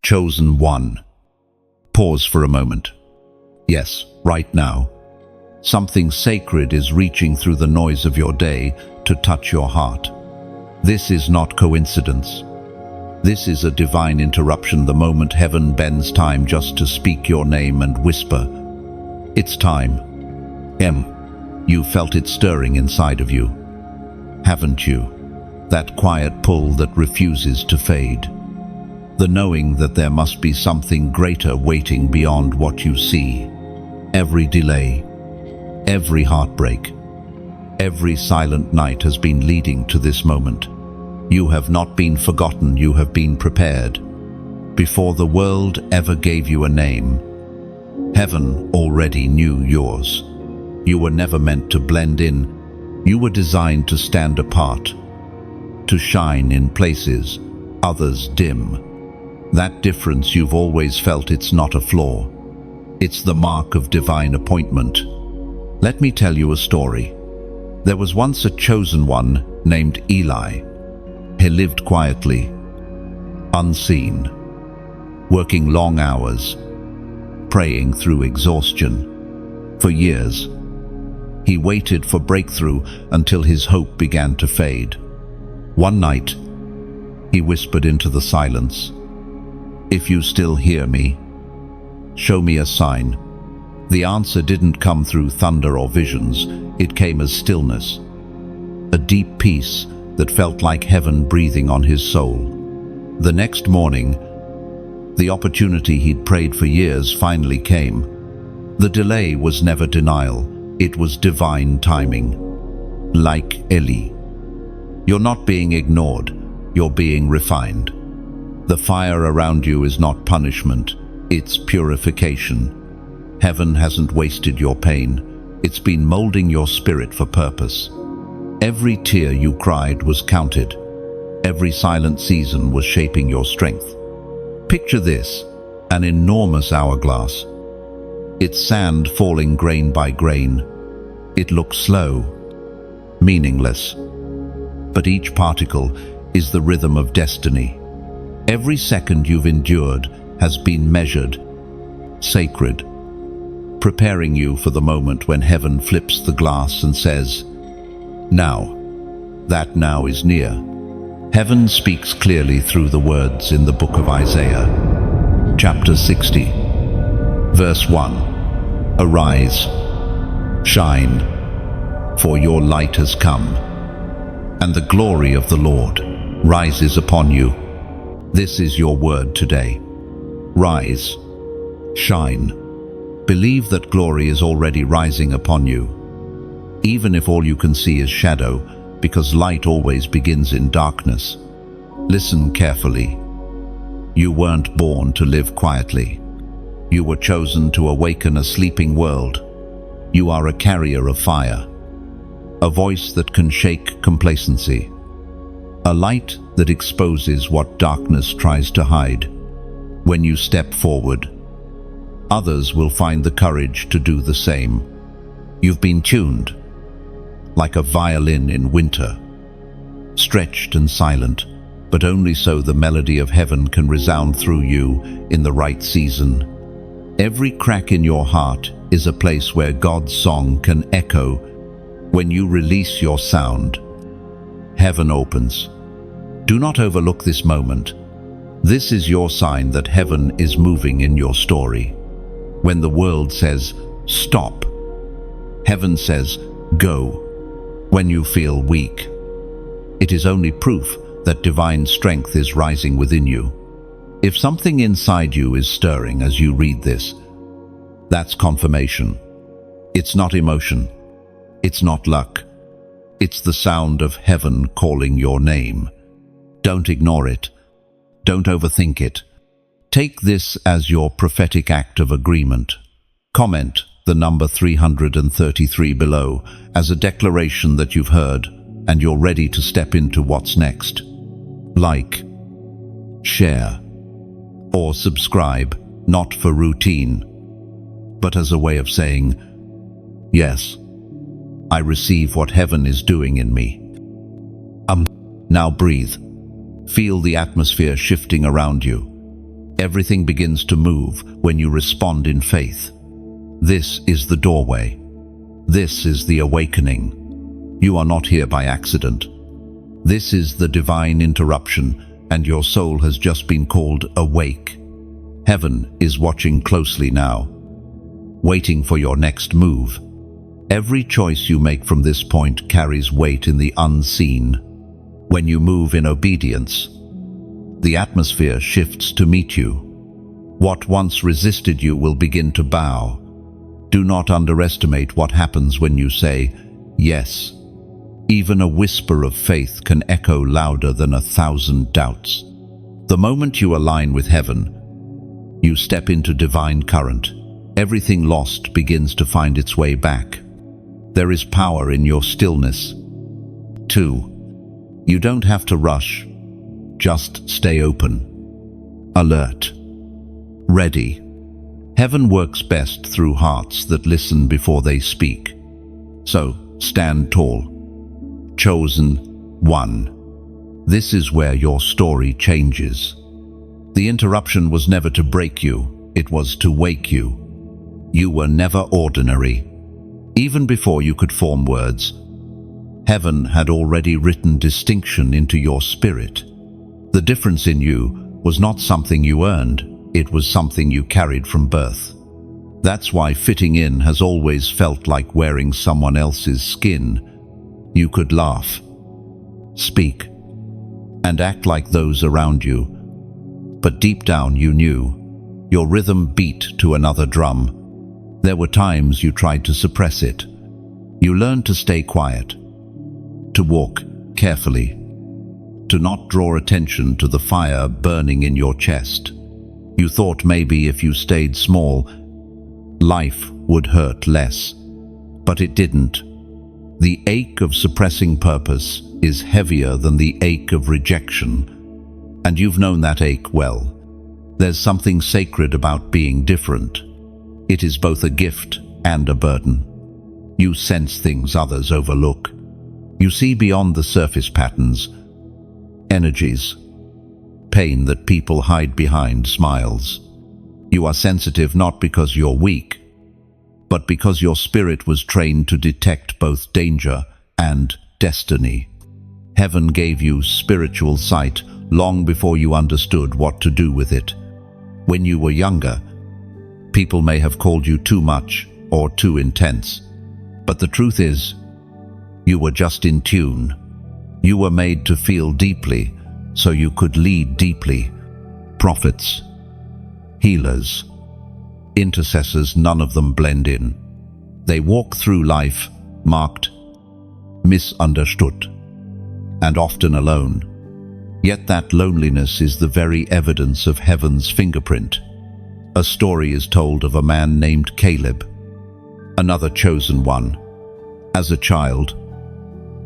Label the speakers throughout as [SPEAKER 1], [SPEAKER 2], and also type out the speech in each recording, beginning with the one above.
[SPEAKER 1] Chosen one. Pause for a moment. Yes, right now. Something sacred is reaching through the noise of your day to touch your heart. This is not coincidence. This is a divine interruption, the moment heaven bends time just to speak your name and whisper, "It's time." You felt it stirring inside of you, haven't you? That quiet pull that refuses to fade. The knowing that there must be something greater waiting beyond what you see. Every delay, every heartbreak, every silent night has been leading to this moment. You have not been forgotten, you have been prepared. Before the world ever gave you a name, heaven already knew yours. You were never meant to blend in. You were designed to stand apart, to shine in places others dim. That difference you've always felt, it's not a flaw. It's the mark of divine appointment. Let me tell you a story. There was once a chosen one named Eli. He lived quietly, unseen, working long hours, praying through exhaustion. For years, he waited for breakthrough until his hope began to fade. One night, he whispered into the silence, "If you still hear me, show me a sign." The answer didn't come through thunder or visions, it came as stillness. A deep peace that felt like heaven breathing on his soul. The next morning, the opportunity he'd prayed for years finally came. The delay was never denial, it was divine timing. Like Eli. You're not being ignored, you're being refined. The fire around you is not punishment, it's purification. Heaven hasn't wasted your pain, it's been molding your spirit for purpose. Every tear you cried was counted. Every silent season was shaping your strength. Picture this, an enormous hourglass. Its sand falling grain by grain. It looks slow, meaningless. But each particle is the rhythm of destiny. Every second you've endured has been measured, sacred, preparing you for the moment when heaven flips the glass and says, "Now." That now is near. Heaven speaks clearly through the words in the book of Isaiah, chapter 60, verse 1. "Arise, shine, for your light has come, and the glory of the Lord rises upon you." This is your word today. Rise, shine. Believe that glory is already rising upon you, even if all you can see is shadow, because light always begins in darkness. Listen carefully. You weren't born to live quietly. You were chosen to awaken a sleeping world. You are a carrier of fire, a voice that can shake complacency, a light that exposes what darkness tries to hide. When you step forward, others will find the courage to do the same. You've been tuned, like a violin in winter, stretched and silent, but only so the melody of heaven can resound through you in the right season. Every crack in your heart is a place where God's song can echo. When you release your sound, heaven opens. Do not overlook this moment. This is your sign that heaven is moving in your story. When the world says, "Stop," heaven says, "Go." When you feel weak, it is only proof that divine strength is rising within you. If something inside you is stirring as you read this, that's confirmation. It's not emotion. It's not luck. It's the sound of heaven calling your name. Don't ignore it. Don't overthink it. Take this as your prophetic act of agreement. Comment the number 333 below as a declaration that you've heard and you're ready to step into what's next. Like, share, or subscribe, not for routine, but as a way of saying, "Yes, I receive what heaven is doing in me." Now breathe. Feel the atmosphere shifting around you. Everything begins to move when you respond in faith. This is the doorway. This is the awakening. You are not here by accident. This is the divine interruption, and your soul has just been called awake. Heaven is watching closely now, waiting for your next move. Every choice you make from this point carries weight in the unseen. When you move in obedience, the atmosphere shifts to meet you. What once resisted you will begin to bow. Do not underestimate what happens when you say, yes. Even a whisper of faith can echo louder than 1,000 doubts. The moment you align with heaven, you step into divine current. Everything lost begins to find its way back. There is power in your stillness. 2. You don't have to rush. Just stay open, alert, ready. Heaven works best through hearts that listen before they speak. So, stand tall. Chosen one. This is where your story changes. The interruption was never to break you, it was to wake you. You were never ordinary. Even before you could form words, heaven had already written distinction into your spirit. The difference in you was not something you earned, it was something you carried from birth. That's why fitting in has always felt like wearing someone else's skin. You could laugh, speak, and act like those around you. But deep down you knew. Your rhythm beat to another drum. There were times you tried to suppress it. You learned to stay quiet, to walk carefully, to not draw attention to the fire burning in your chest. You thought maybe if you stayed small, life would hurt less. But it didn't. The ache of suppressing purpose is heavier than the ache of rejection. And you've known that ache well. There's something sacred about being different. It is both a gift and a burden. You sense things others overlook. You see beyond the surface patterns, energies, pain that people hide behind smiles. You are sensitive not because you're weak, but because your spirit was trained to detect both danger and destiny. Heaven gave you spiritual sight long before you understood what to do with it. When you were younger, people may have called you too much or too intense, but the truth is, you were just in tune. You were made to feel deeply, so you could lead deeply. Prophets, healers, intercessors, none of them blend in. They walk through life marked, misunderstood, and often alone. Yet that loneliness is the very evidence of heaven's fingerprint. A story is told of a man named Caleb, another chosen one. As a child,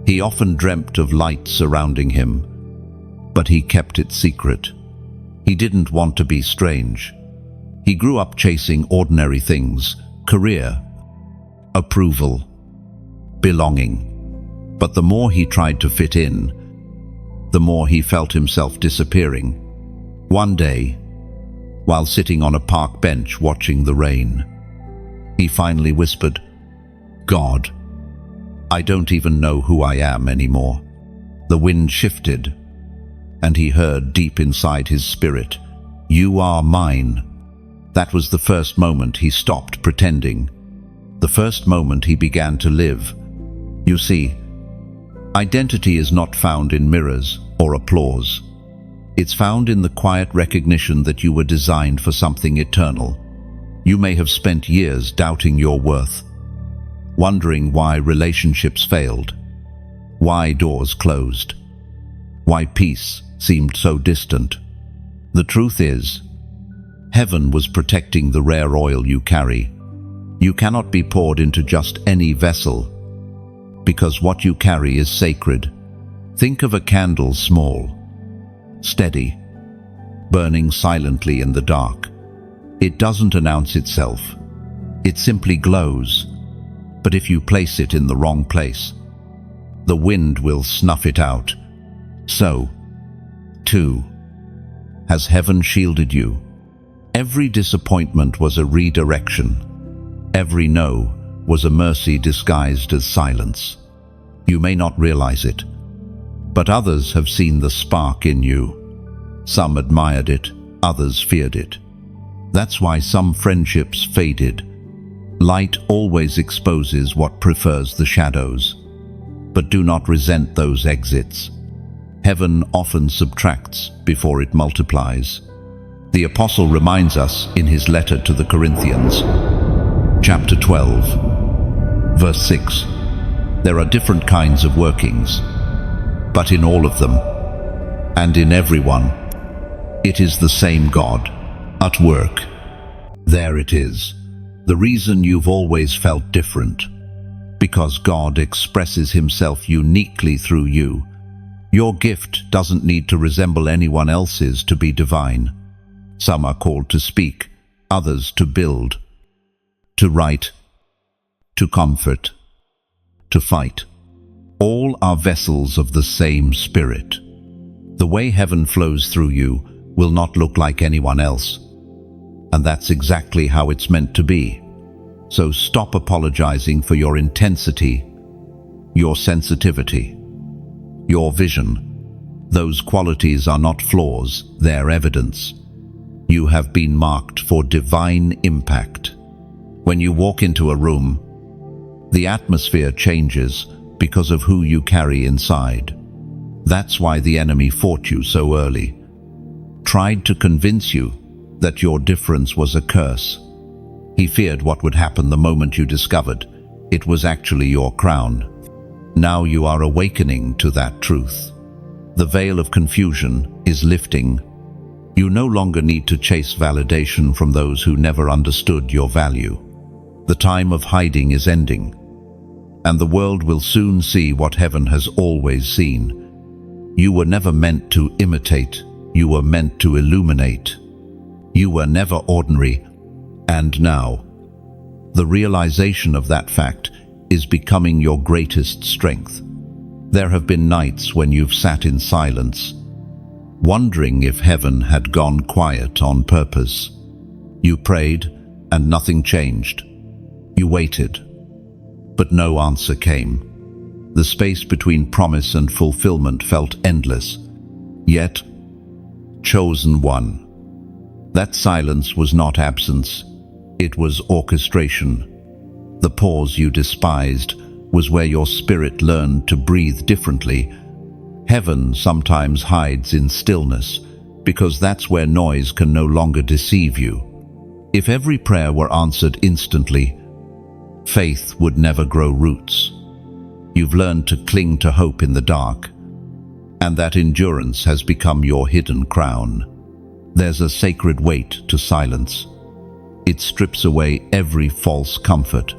[SPEAKER 1] he often dreamt of light surrounding him, but he kept it secret. He didn't want to be strange. He grew up chasing ordinary things: career, approval, belonging. But the more he tried to fit in, the more he felt himself disappearing. One day, while sitting on a park bench watching the rain, he finally whispered, "God, I don't even know who I am anymore." The wind shifted, and he heard deep inside his spirit, "You are mine." That was the first moment he stopped pretending. The first moment he began to live. You see, identity is not found in mirrors or applause. It's found in the quiet recognition that you were designed for something eternal. You may have spent years doubting your worth, wondering why relationships failed, why doors closed, why peace seemed so distant. The truth is, heaven was protecting the rare oil you carry. You cannot be poured into just any vessel, because what you carry is sacred. Think of a candle, small, steady, burning silently in the dark. It doesn't announce itself. It simply glows. But if you place it in the wrong place, the wind will snuff it out. So, too, has heaven shielded you? Every disappointment was a redirection. Every no was a mercy disguised as silence. You may not realize it, but others have seen the spark in you. Some admired it, others feared it. That's why some friendships faded. Light always exposes what prefers the shadows. But do not resent those exits. Heaven often subtracts before it multiplies. The Apostle reminds us in his letter to the Corinthians, chapter 12, verse 6, there are different kinds of workings, but in all of them, and in everyone, it is the same God at work. There it is, the reason you've always felt different, because God expresses himself uniquely through you. Your gift doesn't need to resemble anyone else's to be divine. Some are called to speak, others to build, to write, to comfort, to fight. All are vessels of the same Spirit. The way heaven flows through you will not look like anyone else. And that's exactly how it's meant to be. So stop apologizing for your intensity, your sensitivity, your vision. Those qualities are not flaws, they're evidence. You have been marked for divine impact. When you walk into a room, the atmosphere changes because of who you carry inside. That's why the enemy fought you so early. Tried to convince you that your difference was a curse. He feared what would happen the moment you discovered it was actually your crown. Now you are awakening to that truth. The veil of confusion is lifting. You no longer need to chase validation from those who never understood your value. The time of hiding is ending, and the world will soon see what heaven has always seen. You were never meant to imitate, you were meant to illuminate. You were never ordinary, and now, the realization of that fact is becoming your greatest strength. There have been nights when you've sat in silence, wondering if heaven had gone quiet on purpose. You prayed, and nothing changed. You waited, but no answer came. The space between promise and fulfillment felt endless, yet, chosen one. That silence was not absence, it was orchestration. The pause you despised was where your spirit learned to breathe differently. Heaven sometimes hides in stillness, because that's where noise can no longer deceive you. If every prayer were answered instantly, faith would never grow roots. You've learned to cling to hope in the dark, and that endurance has become your hidden crown. There's a sacred weight to silence. It strips away every false comfort,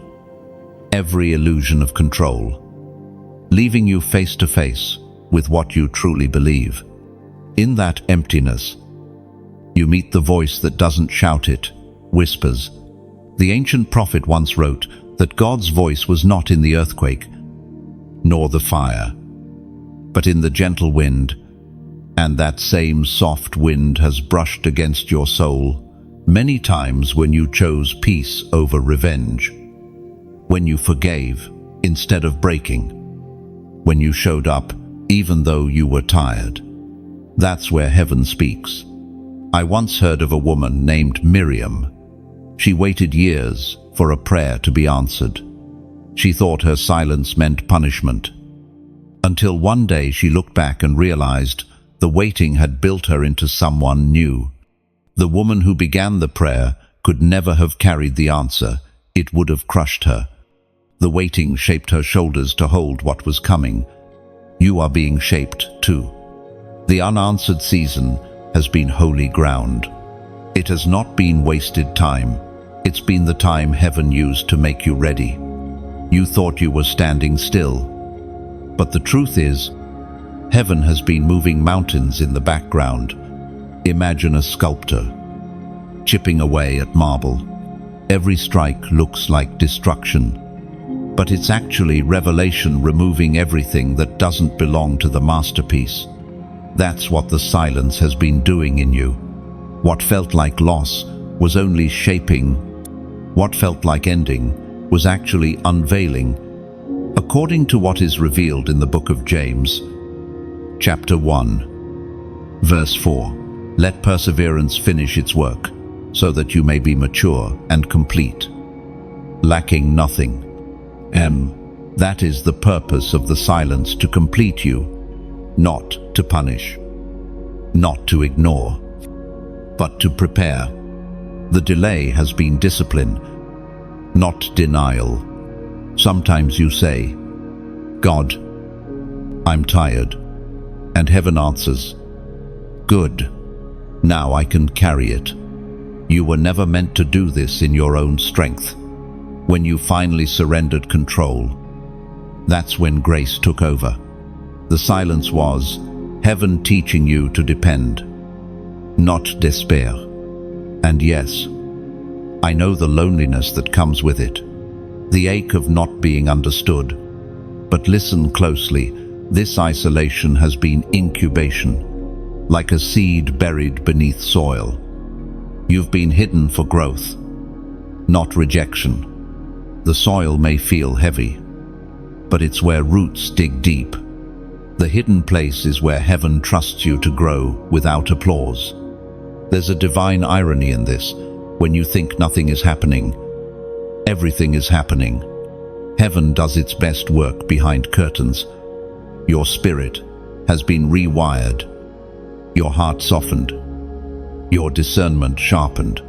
[SPEAKER 1] every illusion of control, leaving you face to face with what you truly believe. In that emptiness, you meet the voice that doesn't shout, it whispers. The ancient prophet once wrote that God's voice was not in the earthquake, nor the fire, but in the gentle wind, and that same soft wind has brushed against your soul many times when you chose peace over revenge, when you forgave instead of breaking, when you showed up even though you were tired. That's where heaven speaks. I once heard of a woman named Miriam. She waited years for a prayer to be answered. She thought her silence meant punishment, until one day she looked back and realized the waiting had built her into someone new. The woman who began the prayer could never have carried the answer. It would have crushed her. The waiting shaped her shoulders to hold what was coming. You are being shaped too. The unanswered season has been holy ground. It has not been wasted time. It's been the time heaven used to make you ready. You thought you were standing still, but the truth is, heaven has been moving mountains in the background. Imagine a sculptor chipping away at marble. Every strike looks like destruction, but it's actually revelation, removing everything that doesn't belong to the masterpiece. That's what the silence has been doing in you. What felt like loss was only shaping. What felt like ending was actually unveiling, according to what is revealed in the book of James, chapter 1, verse 4. Let perseverance finish its work, so that you may be mature and complete, lacking nothing. That is the purpose of the silence, to complete you, not to punish, not to ignore, but to prepare. The delay has been discipline, not denial. Sometimes you say, God, I'm tired, and heaven answers, good, now I can carry it. You were never meant to do this in your own strength. When you finally surrendered control, that's when grace took over. The silence was heaven teaching you to depend, not despair. And yes, I know the loneliness that comes with it, the ache of not being understood. But listen closely, this isolation has been incubation, like a seed buried beneath soil. You've been hidden for growth, not rejection. The soil may feel heavy, but it's where roots dig deep. The hidden place is where heaven trusts you to grow without applause. There's a divine irony in this. When you think nothing is happening, everything is happening. Heaven does its best work behind curtains. Your spirit has been rewired, your heart softened, your discernment sharpened.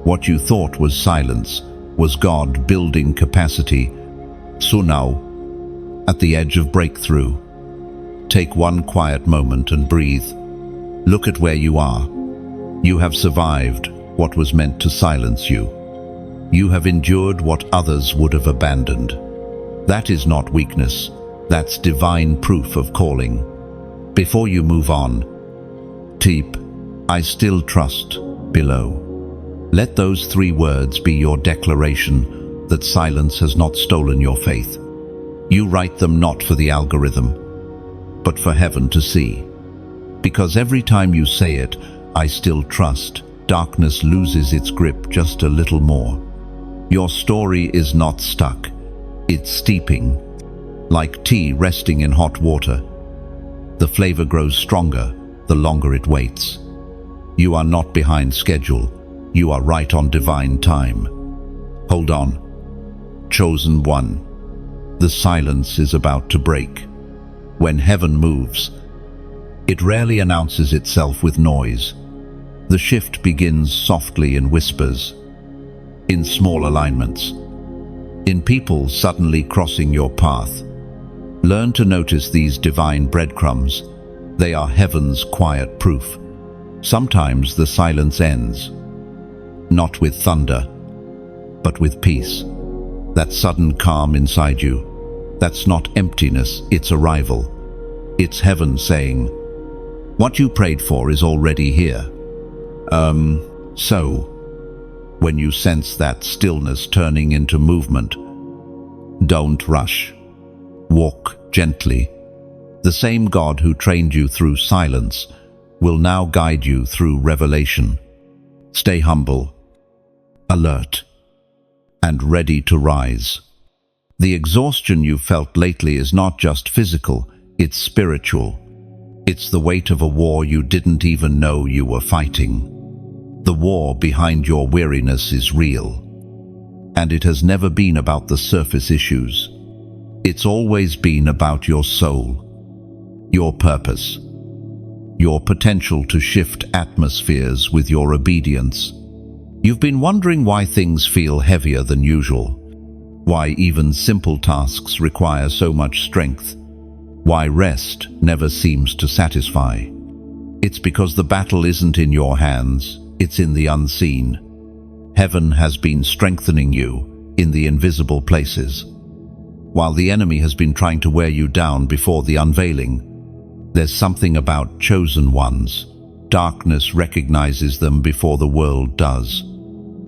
[SPEAKER 1] What you thought was silence was God building capacity. So now, at the edge of breakthrough, take one quiet moment and breathe. Look at where you are. You have survived what was meant to silence you. You have endured what others would have abandoned. That is not weakness. That's divine proof of calling. Before you move on, type, I still trust, below. Let those 3 words be your declaration that silence has not stolen your faith. You write them not for the algorithm, but for heaven to see. Because every time you say it, I still trust, darkness loses its grip just a little more. Your story is not stuck. It's steeping, like tea resting in hot water. The flavor grows stronger the longer it waits. You are not behind schedule. You are right on divine time. Hold on. Chosen one. The silence is about to break. When heaven moves, it rarely announces itself with noise. The shift begins softly in whispers, in small alignments, in people suddenly crossing your path. Learn to notice these divine breadcrumbs. They are heaven's quiet proof. Sometimes the silence ends, not with thunder, but with peace. That sudden calm inside you, that's not emptiness, it's arrival. It's heaven saying, what you prayed for is already here. So, when you sense that stillness turning into movement, don't rush. Walk gently. The same God who trained you through silence will now guide you through revelation. Stay humble, alert, and ready to rise. The exhaustion you felt lately is not just physical, it's spiritual. It's the weight of a war you didn't even know you were fighting. The war behind your weariness is real, and it has never been about the surface issues. It's always been about your soul, your purpose, your potential to shift atmospheres with your obedience. You've been wondering why things feel heavier than usual, why even simple tasks require so much strength, why rest never seems to satisfy. It's because the battle isn't in your hands, it's in the unseen. Heaven has been strengthening you in the invisible places. While the enemy has been trying to wear you down before the unveiling, there's something about chosen ones. Darkness recognizes them before the world does.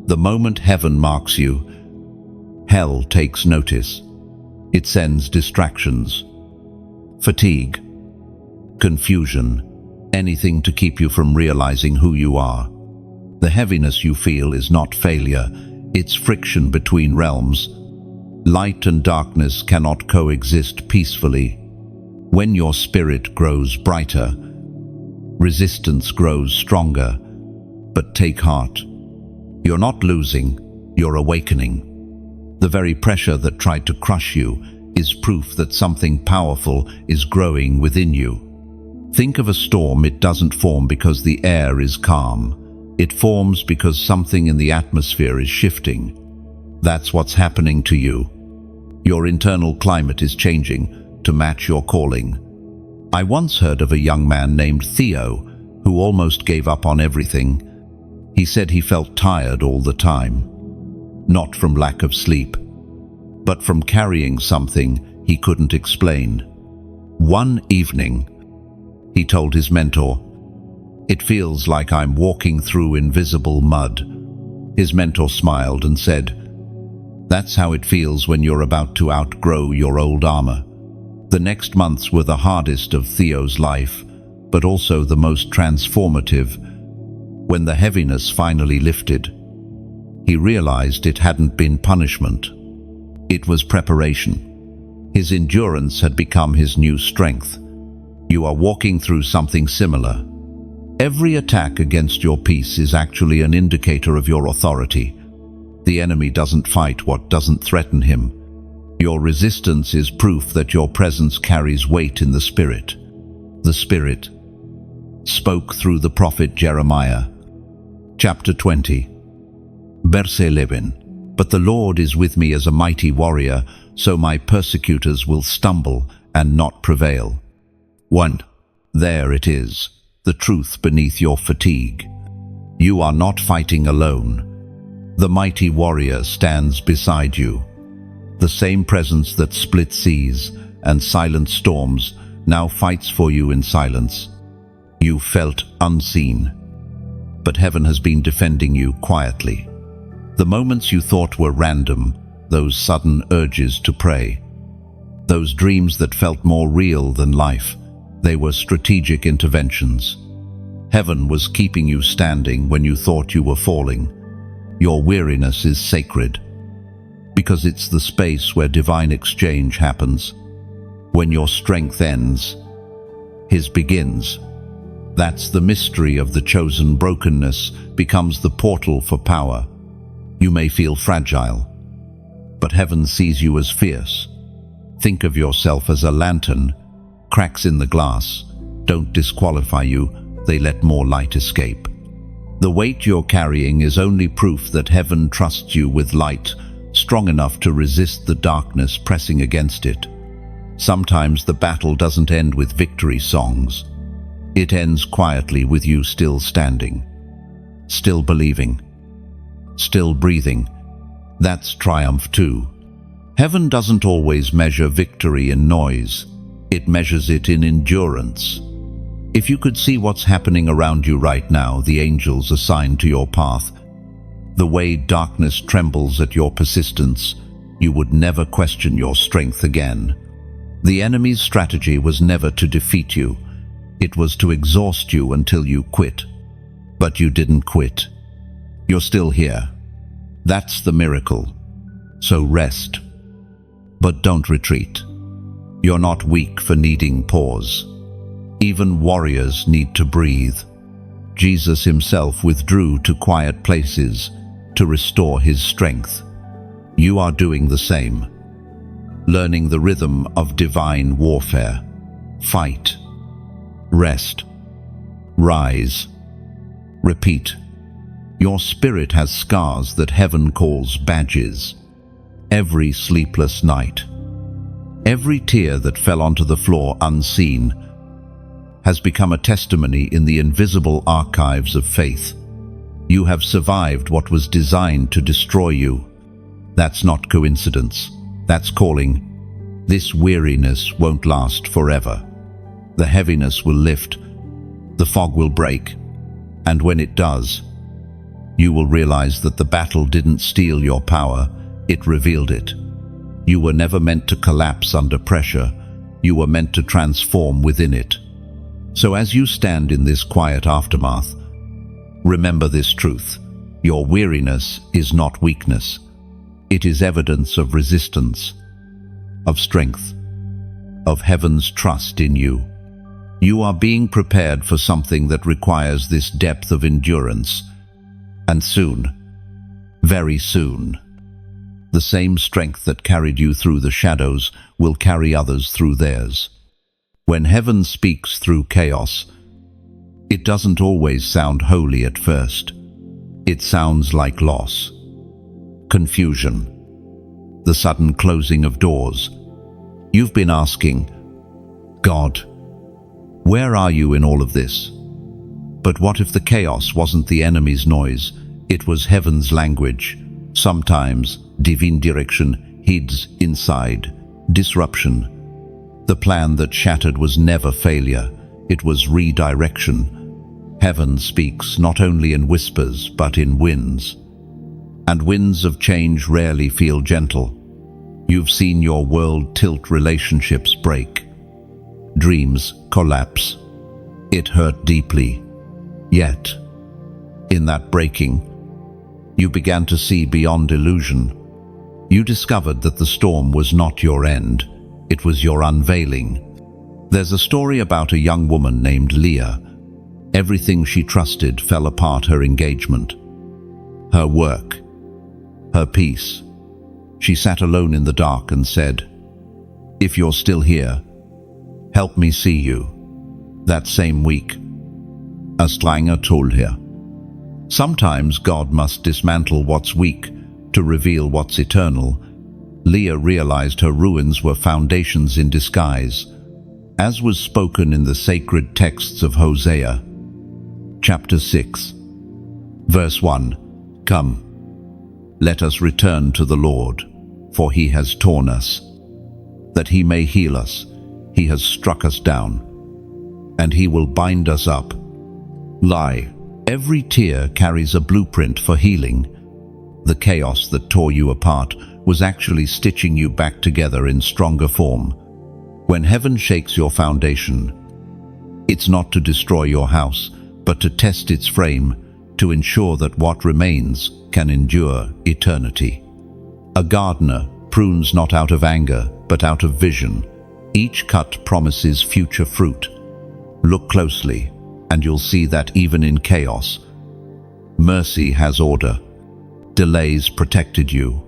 [SPEAKER 1] The moment heaven marks you, hell takes notice. It sends distractions, fatigue, confusion, anything to keep you from realizing who you are. The heaviness you feel is not failure, it's friction between realms. Light and darkness cannot coexist peacefully. When your spirit grows brighter, resistance grows stronger. But take heart. You're not losing, you're awakening. The very pressure that tried to crush you is proof that something powerful is growing within you. Think of a storm. It doesn't form because the air is calm. It forms because something in the atmosphere is shifting. That's what's happening to you. Your internal climate is changing to match your calling. I once heard of a young man named Theo who almost gave up on everything. He said he felt tired all the time, not from lack of sleep, but from carrying something he couldn't explain. One evening, he told his mentor, "It feels like I'm walking through invisible mud." His mentor smiled and said, "That's how it feels when you're about to outgrow your old armor." The next months were the hardest of Theo's life, but also the most transformative. When the heaviness finally lifted, he realized it hadn't been punishment. It was preparation. His endurance had become his new strength. You are walking through something similar. Every attack against your peace is actually an indicator of your authority. The enemy doesn't fight what doesn't threaten him. Your resistance is proof that your presence carries weight in the Spirit. The Spirit spoke through the prophet Jeremiah. Chapter 20, verse 11. But the Lord is with me as a mighty warrior, so my persecutors will stumble and not prevail. 1. There it is, the truth beneath your fatigue. You are not fighting alone. The mighty warrior stands beside you. The same presence that split seas and silenced storms now fights for you in silence. You felt unseen, but heaven has been defending you quietly. The moments you thought were random, those sudden urges to pray, those dreams that felt more real than life, they were strategic interventions. Heaven was keeping you standing when you thought you were falling. Your weariness is sacred, because it's the space where divine exchange happens. When your strength ends, His begins. That's the mystery of the chosen. Brokenness becomes the portal for power. You may feel fragile, but heaven sees you as fierce. Think of yourself as a lantern. Cracks in the glass don't disqualify you, they let more light escape. The weight you're carrying is only proof that heaven trusts you with light, strong enough to resist the darkness pressing against it. Sometimes the battle doesn't end with victory songs. It ends quietly with you still standing, still believing, still breathing. That's triumph too. Heaven doesn't always measure victory in noise. It measures it in endurance. If you could see what's happening around you right now, the angels assigned to your path, the way darkness trembles at your persistence, you would never question your strength again. The enemy's strategy was never to defeat you. It was to exhaust you until you quit. But you didn't quit. You're still here. That's the miracle. So rest. But don't retreat. You're not weak for needing pause. Even warriors need to breathe. Jesus himself withdrew to quiet places to restore his strength. You are doing the same. Learning the rhythm of divine warfare. Fight. Rest. Rise. Repeat. Your spirit has scars that heaven calls badges. Every sleepless night, every tear that fell onto the floor unseen, has become a testimony in the invisible archives of faith. You have survived what was designed to destroy you. That's not coincidence. That's calling. This weariness won't last forever. The heaviness will lift. The fog will break. And when it does, you will realize that the battle didn't steal your power, it revealed it. You were never meant to collapse under pressure. You were meant to transform within it. So as you stand in this quiet aftermath, Remember this truth. Your weariness is not weakness. It is evidence of resistance, of strength, of heaven's trust in you. You are being prepared for something that requires this depth of endurance. And soon, very soon, the same strength that carried you through the shadows will carry others through theirs. When heaven speaks through chaos, it doesn't always sound holy at first. It sounds like loss, confusion, the sudden closing of doors. You've been asking, God, where are you in all of this? But what if the chaos wasn't the enemy's noise? It was heaven's language. Sometimes divine direction hides inside disruption. The plan that shattered was never failure. It was redirection. Heaven speaks not only in whispers, but in winds. And winds of change rarely feel gentle. You've seen your world tilt, relationships break, dreams collapse. It hurt deeply. Yet, in that breaking, you began to see beyond illusion. You discovered that the storm was not your end. It was your unveiling. There's a story about a young woman named Leah. Everything she trusted fell apart: her engagement, her work, her peace. She sat alone in the dark and said, "If you're still here, help me see you." That same week, a stranger told her, sometimes God must dismantle what's weak to reveal what's eternal. Leah realized her ruins were foundations in disguise, as was spoken in the sacred texts of Hosea. Chapter 6, verse 1. Come, let us return to the Lord, for he has torn us, that he may heal us. He has struck us down, and he will bind us up. Lie. Every tear carries a blueprint for healing. The chaos that tore you apart was actually stitching you back together in stronger form. When heaven shakes your foundation, it's not to destroy your house, but to test its frame, to ensure that what remains can endure eternity. A gardener prunes not out of anger, but out of vision. Each cut promises future fruit. Look closely, and you'll see that even in chaos, mercy has order. Delays protected you.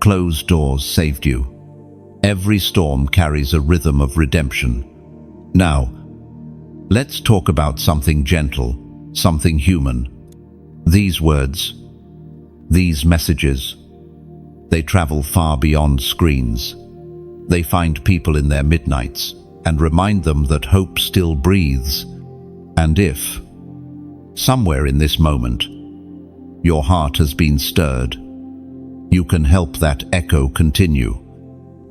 [SPEAKER 1] Closed doors saved you. Every storm carries a rhythm of redemption. Now, let's talk about something gentle, something human. These words, these messages, they travel far beyond screens. They find people in their midnights and remind them that hope still breathes. And if, somewhere in this moment, your heart has been stirred, you can help that echo continue.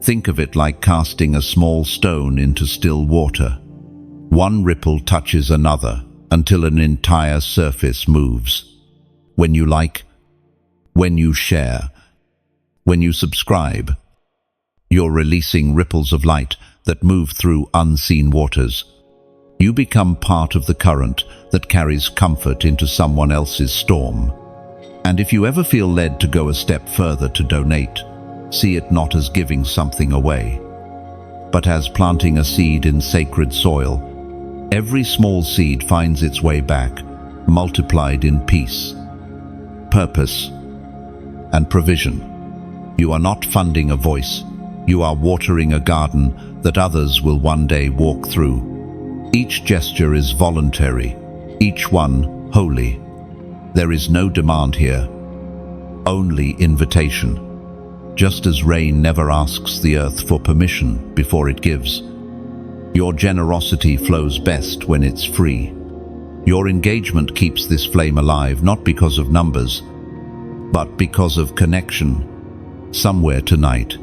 [SPEAKER 1] Think of it like casting a small stone into still water. One ripple touches another until an entire surface moves. When you like, when you share, when you subscribe, you're releasing ripples of light that move through unseen waters. You become part of the current that carries comfort into someone else's storm. And if you ever feel led to go a step further to donate, see it not as giving something away, but as planting a seed in sacred soil. Every small seed finds its way back, multiplied in peace, purpose, and provision. You are not funding a voice. You are watering a garden that others will one day walk through. Each gesture is voluntary, each one holy. There is no demand here, only invitation. Just as rain never asks the earth for permission before it gives, your generosity flows best when it's free. Your engagement keeps this flame alive, not because of numbers, but because of connection. Somewhere tonight,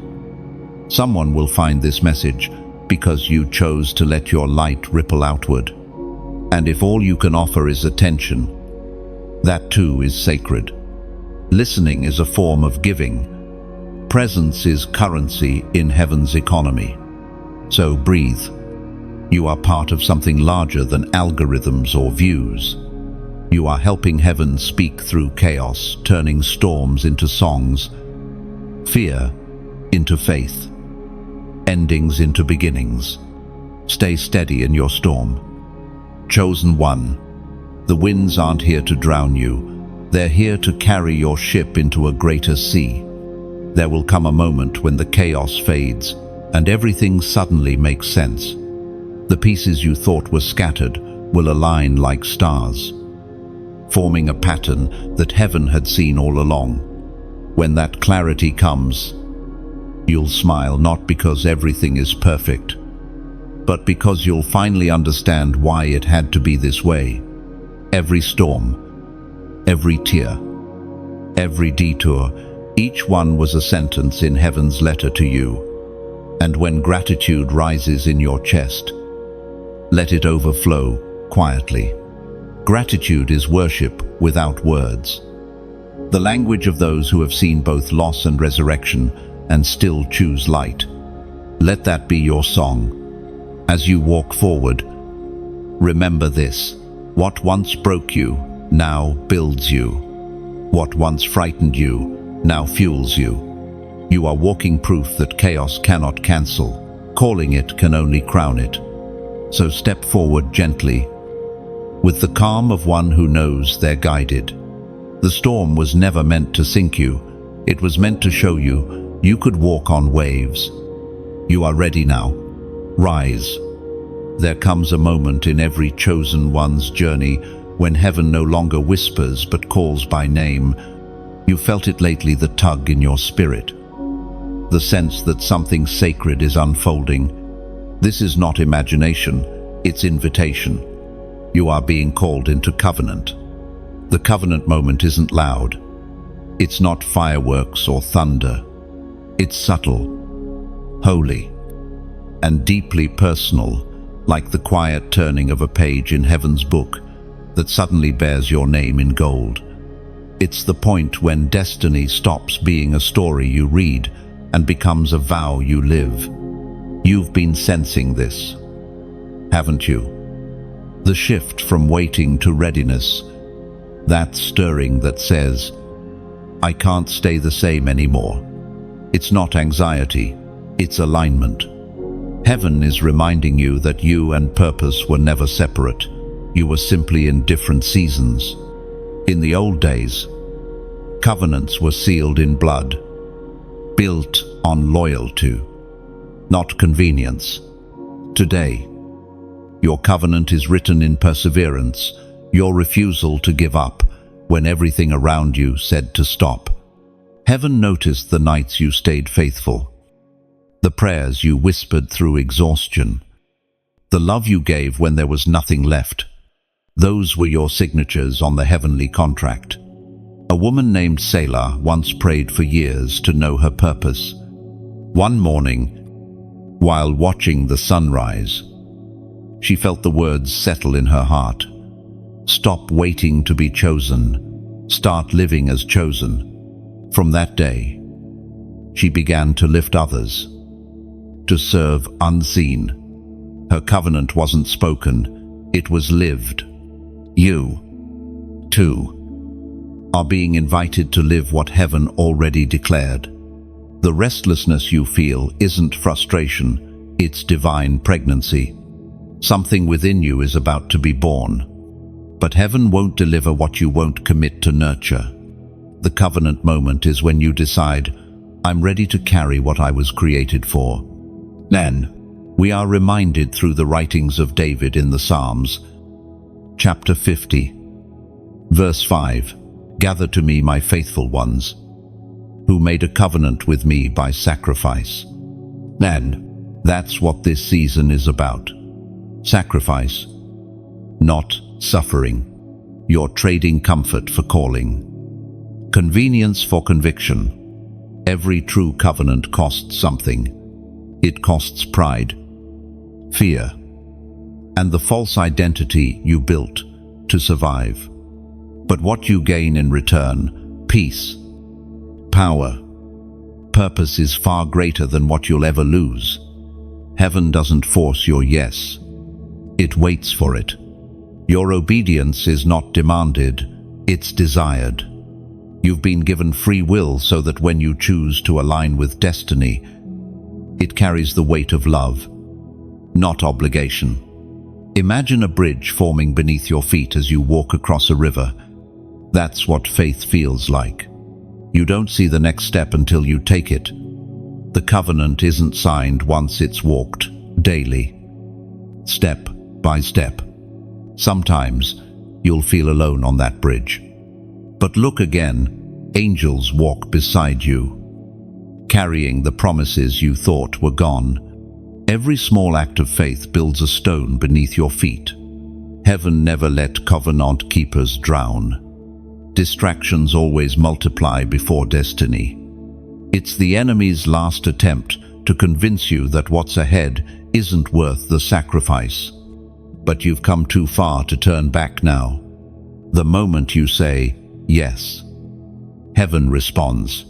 [SPEAKER 1] someone will find this message because you chose to let your light ripple outward. And if all you can offer is attention, that too is sacred. Listening is a form of giving. Presence is currency in heaven's economy. So breathe. You are part of something larger than algorithms or views. You are helping heaven speak through chaos, turning storms into songs, fear into faith, endings into beginnings. Stay steady in your storm. Chosen one, the winds aren't here to drown you. They're here to carry your ship into a greater sea. There will come a moment when the chaos fades and everything suddenly makes sense. The pieces you thought were scattered will align like stars, forming a pattern that heaven had seen all along. When that clarity comes, you'll smile, not because everything is perfect, but because you'll finally understand why it had to be this way. Every storm, every tear, every detour, each one was a sentence in heaven's letter to you. And when gratitude rises in your chest, let it overflow quietly. Gratitude is worship without words. The language of those who have seen both loss and resurrection and still choose light. Let that be your song. As you walk forward, remember this: what once broke you now builds you. What once frightened you now fuels you. You are walking proof that chaos cannot cancel. Calling it can only crown it. So step forward gently, with the calm of one who knows they're guided. The storm was never meant to sink you. It was meant to show you could walk on waves. You are ready now. Rise. There comes a moment in every chosen one's journey when heaven no longer whispers but calls by name. You felt it lately, the tug in your spirit, the sense that something sacred is unfolding. This is not imagination, it's invitation. You are being called into covenant. The covenant moment isn't loud. It's not fireworks or thunder. It's subtle, holy, and deeply personal, like the quiet turning of a page in heaven's book that suddenly bears your name in gold. It's the point when destiny stops being a story you read and becomes a vow you live. You've been sensing this, haven't you? The shift from waiting to readiness, that stirring that says, I can't stay the same anymore. It's not anxiety, it's alignment. Heaven is reminding you that you and purpose were never separate. You were simply in different seasons. In the old days, covenants were sealed in blood, built on loyalty, not convenience. Today, your covenant is written in perseverance, your refusal to give up when everything around you said to stop. Heaven noticed the nights you stayed faithful, the prayers you whispered through exhaustion, the love you gave when there was nothing left. Those were your signatures on the heavenly contract. A woman named Selah once prayed for years to know her purpose. One morning, while watching the sunrise, she felt the words settle in her heart. Stop waiting to be chosen. Start living as chosen. From that day, she began to lift others, to serve unseen. Her covenant wasn't spoken, it was lived. You, too, are being invited to live what heaven already declared. The restlessness you feel isn't frustration, it's divine pregnancy. Something within you is about to be born. But heaven won't deliver what you won't commit to nurture. The covenant moment is when you decide, I'm ready to carry what I was created for. Then, we are reminded through the writings of David in the Psalms, chapter 50, verse 5, Gather to me my faithful ones, who made a covenant with me by sacrifice. Then, that's what this season is about. Sacrifice, not suffering. You're trading comfort for calling, convenience for conviction. Every true covenant costs something. It costs pride, fear, and the false identity you built to survive. But what you gain in return, peace, power, purpose, is far greater than what you'll ever lose. Heaven doesn't force your yes. It waits for it. Your obedience is not demanded, it's desired. You've been given free will so that when you choose to align with destiny, it carries the weight of love, not obligation. Imagine a bridge forming beneath your feet as you walk across a river. That's what faith feels like. You don't see the next step until you take it. The covenant isn't signed once it's walked, daily, step by step. Sometimes you'll feel alone on that bridge. But look again, angels walk beside you, carrying the promises you thought were gone. Every small act of faith builds a stone beneath your feet. Heaven never let covenant keepers drown. Distractions always multiply before destiny. It's the enemy's last attempt to convince you that what's ahead isn't worth the sacrifice. But you've come too far to turn back now. The moment you say, yes, heaven responds.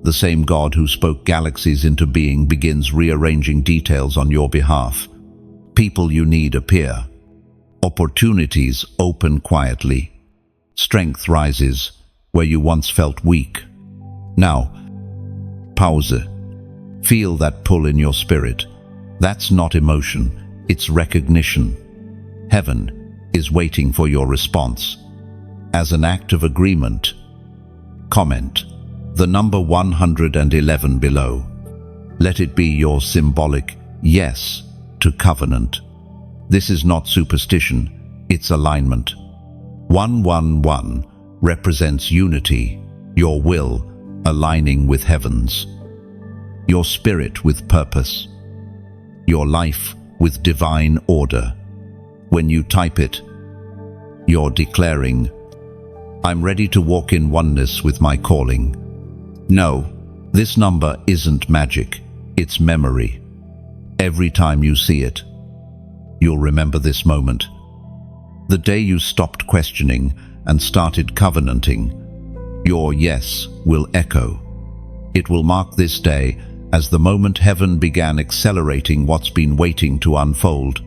[SPEAKER 1] The same God who spoke galaxies into being begins rearranging details on your behalf. People you need appear. Opportunities open quietly. Strength rises where you once felt weak. Now, pause. Feel that pull in your spirit. That's not emotion, it's recognition. Heaven is waiting for your response. As an act of agreement, comment the number 111 below. Let it be your symbolic yes to covenant. This is not superstition, it's alignment. 111 represents unity, your will aligning with heaven's, your spirit with purpose, your life with divine order. When you type it, you're declaring, I'm ready to walk in oneness with my calling. No, this number isn't magic, it's memory. Every time you see it, you'll remember this moment. The day you stopped questioning and started covenanting, your yes will echo. It will mark this day as the moment heaven began accelerating what's been waiting to unfold.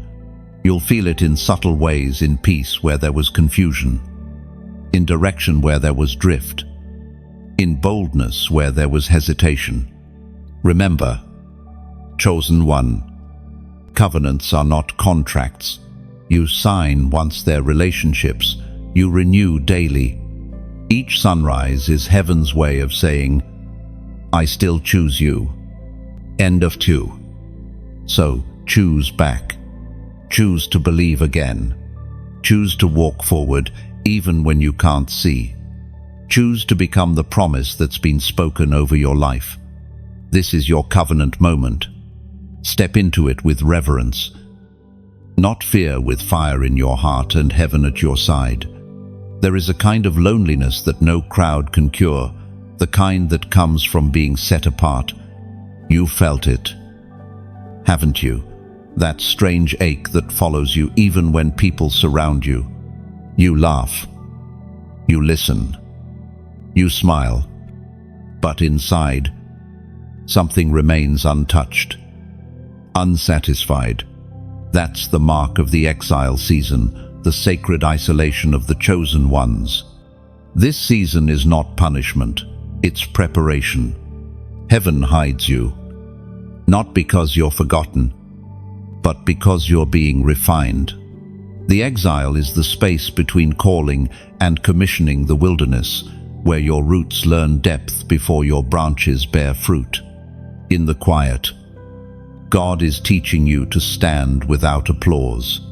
[SPEAKER 1] You'll feel it in subtle ways, in peace where there was confusion, in direction where there was drift, in boldness where there was hesitation. Remember, chosen one, covenants are not contracts. You sign once they're relationships. You renew daily. Each sunrise is heaven's way of saying, I still choose you. End of 2. So, choose back. Choose to believe again. Choose to walk forward even when you can't see. Choose to become the promise that's been spoken over your life. This is your covenant moment. Step into it with reverence, not fear, with fire in your heart and heaven at your side. There is a kind of loneliness that no crowd can cure, the kind that comes from being set apart. You felt it, haven't you? That strange ache that follows you even when people surround you. You laugh, you listen, you smile, but inside, something remains untouched, unsatisfied. That's the mark of the exile season, the sacred isolation of the chosen ones. This season is not punishment, it's preparation. Heaven hides you, not because you're forgotten, but because you're being refined. The exile is the space between calling and commissioning, the wilderness, where your roots learn depth before your branches bear fruit. In the quiet, God is teaching you to stand without applause.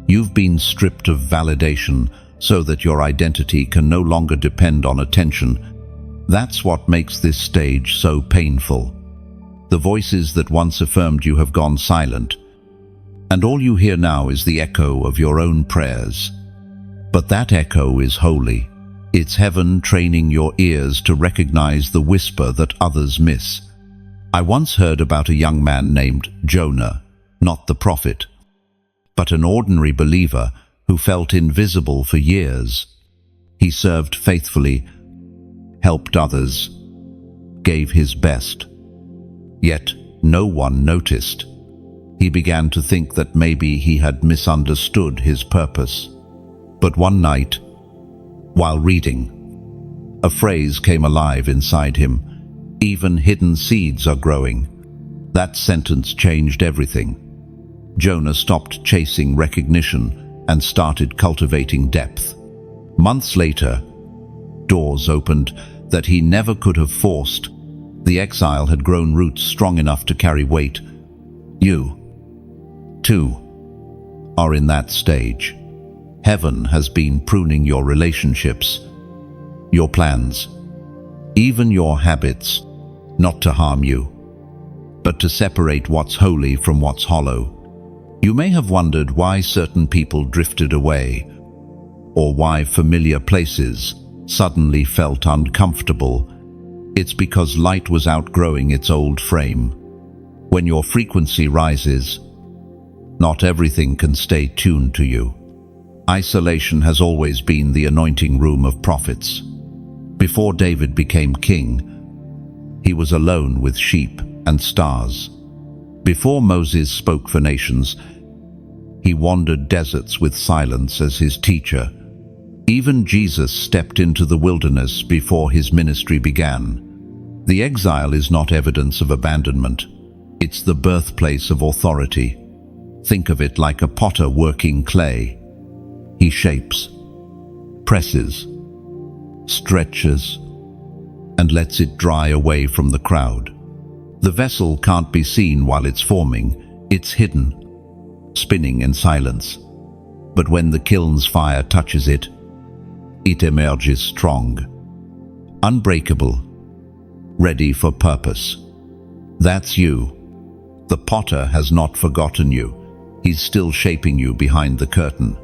[SPEAKER 1] You've been stripped of validation so that your identity can no longer depend on attention. That's what makes this stage so painful. The voices that once affirmed you have gone silent, and all you hear now is the echo of your own prayers. But that echo is holy. It's heaven training your ears to recognize the whisper that others miss. I once heard about a young man named Jonah, not the prophet, but an ordinary believer who felt invisible for years. He served faithfully, helped others, gave his best. Yet no one noticed. He began to think that maybe he had misunderstood his purpose. But one night, while reading, a phrase came alive inside him. Even hidden seeds are growing. That sentence changed everything. Jonah stopped chasing recognition and started cultivating depth. Months later, doors opened that he never could have forced. The exile had grown roots strong enough to carry weight. You, too, are in that stage. Heaven has been pruning your relationships, your plans, even your habits, not to harm you, but to separate what's holy from what's hollow. You may have wondered why certain people drifted away, or why familiar places suddenly felt uncomfortable. It's because light was outgrowing its old frame. When your frequency rises, not everything can stay tuned to you. Isolation has always been the anointing room of prophets. Before David became king, he was alone with sheep and stars. Before Moses spoke for nations, he wandered deserts with silence as his teacher. Even Jesus stepped into the wilderness before his ministry began. The exile is not evidence of abandonment. It's the birthplace of authority. Think of it like a potter working clay. He shapes, presses, stretches, and lets it dry away from the crowd. The vessel can't be seen while it's forming. It's hidden, spinning in silence. But when the kiln's fire touches it, it emerges strong, unbreakable, ready for purpose. That's you. The potter has not forgotten you. He's still shaping you behind the curtain.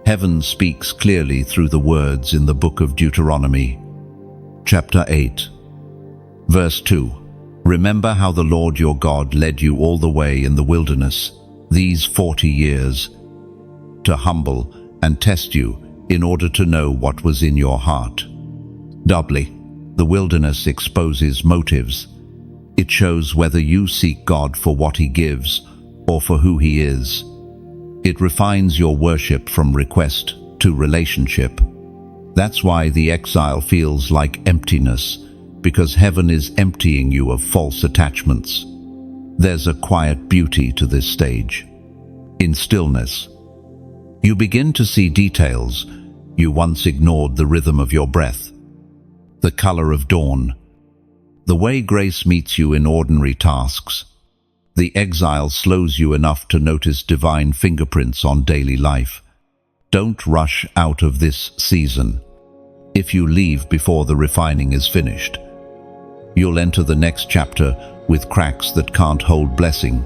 [SPEAKER 1] Heaven speaks clearly through the words in the book of Deuteronomy, chapter 8, verse 2. Remember how the Lord your God led you all the way in the wilderness, these 40 years, to humble and test you in order to know what was in your heart. Doubly, the wilderness exposes motives. It shows whether you seek God for what He gives or for who He is. It refines your worship from request to relationship. That's why the exile feels like emptiness, because heaven is emptying you of false attachments. There's a quiet beauty to this stage. In stillness, you begin to see details. You once ignored: the rhythm of your breath, the color of dawn, the way grace meets you in ordinary tasks. The exile slows you enough to notice divine fingerprints on daily life. Don't rush out of this season. If you leave before the refining is finished, you'll enter the next chapter with cracks that can't hold blessing.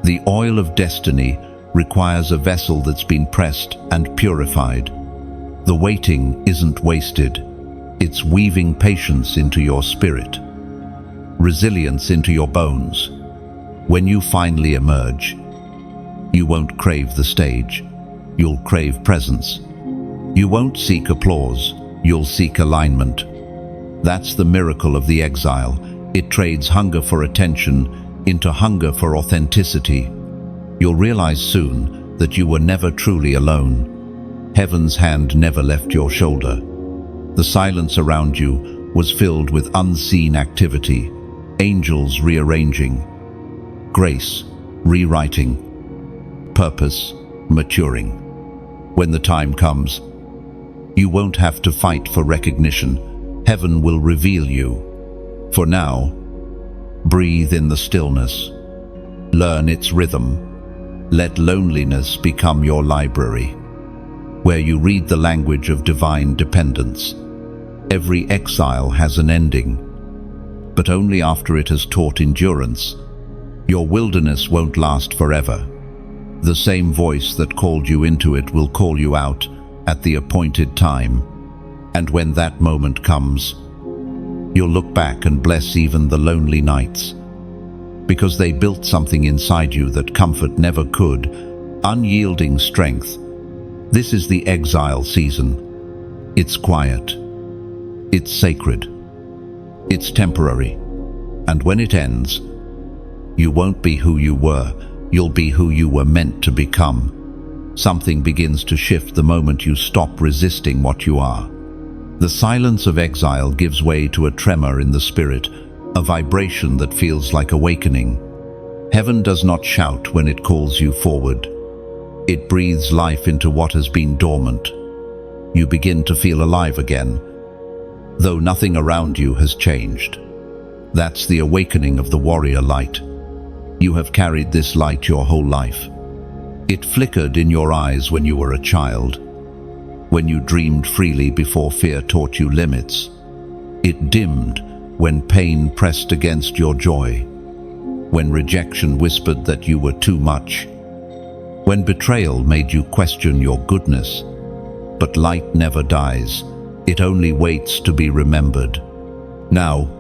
[SPEAKER 1] The oil of destiny requires a vessel that's been pressed and purified. The waiting isn't wasted. It's weaving patience into your spirit, resilience into your bones. When you finally emerge, you won't crave the stage. You'll crave presence. You won't seek applause. You'll seek alignment. That's the miracle of the exile. It trades hunger for attention into hunger for authenticity. You'll realize soon that you were never truly alone. Heaven's hand never left your shoulder. The silence around you was filled with unseen activity, angels rearranging, grace rewriting, purpose maturing. When the time comes, you won't have to fight for recognition. Heaven will reveal you. For now, breathe in the stillness. Learn its rhythm. Let loneliness become your library, where you read the language of divine dependence. Every exile has an ending, but only after it has taught endurance. Your wilderness won't last forever. The same voice that called you into it will call you out at the appointed time. And when that moment comes, you'll look back and bless even the lonely nights, because they built something inside you that comfort never could. Unyielding strength. This is the exile season. It's quiet. It's sacred. It's temporary. And when it ends, you won't be who you were. You'll be who you were meant to become. Something begins to shift the moment you stop resisting what you are. The silence of exile gives way to a tremor in the spirit, a vibration that feels like awakening. Heaven does not shout when it calls you forward. It breathes life into what has been dormant. You begin to feel alive again, though nothing around you has changed. That's the awakening of the warrior light. You have carried this light your whole life. It flickered in your eyes when you were a child, when you dreamed freely before fear taught you limits. It dimmed when pain pressed against your joy, when rejection whispered that you were too much, when betrayal made you question your goodness. But light never dies. It only waits to be remembered. Now,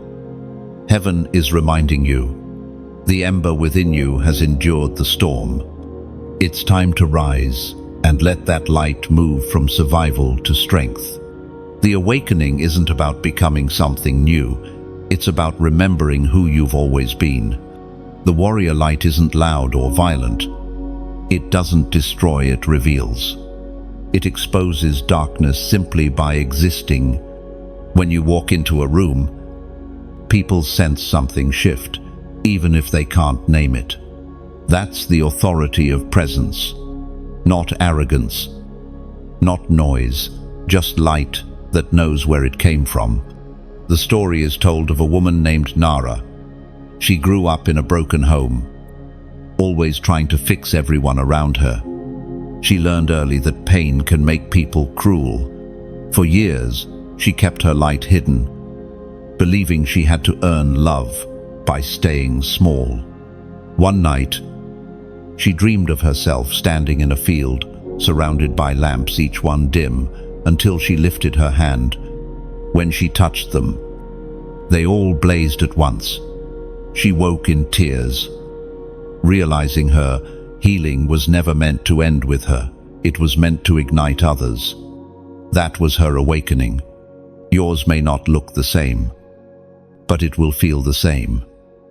[SPEAKER 1] heaven is reminding you, the ember within you has endured the storm. It's time to rise and let that light move from survival to strength. The awakening isn't about becoming something new. It's about remembering who you've always been. The warrior light isn't loud or violent. It doesn't destroy, it reveals. It exposes darkness simply by existing. When you walk into a room, people sense something shift, even if they can't name it. That's the authority of presence. Not arrogance, not noise, just light that knows where it came from. The story is told of a woman named Nara. She grew up in a broken home, always trying to fix everyone around her. She learned early that pain can make people cruel. For years, she kept her light hidden, believing she had to earn love by staying small. One night, she dreamed of herself standing in a field, surrounded by lamps, each one dim, until she lifted her hand. When she touched them, they all blazed at once. She woke in tears, realizing her healing was never meant to end with her. It was meant to ignite others. That was her awakening. Yours may not look the same, but it will feel the same.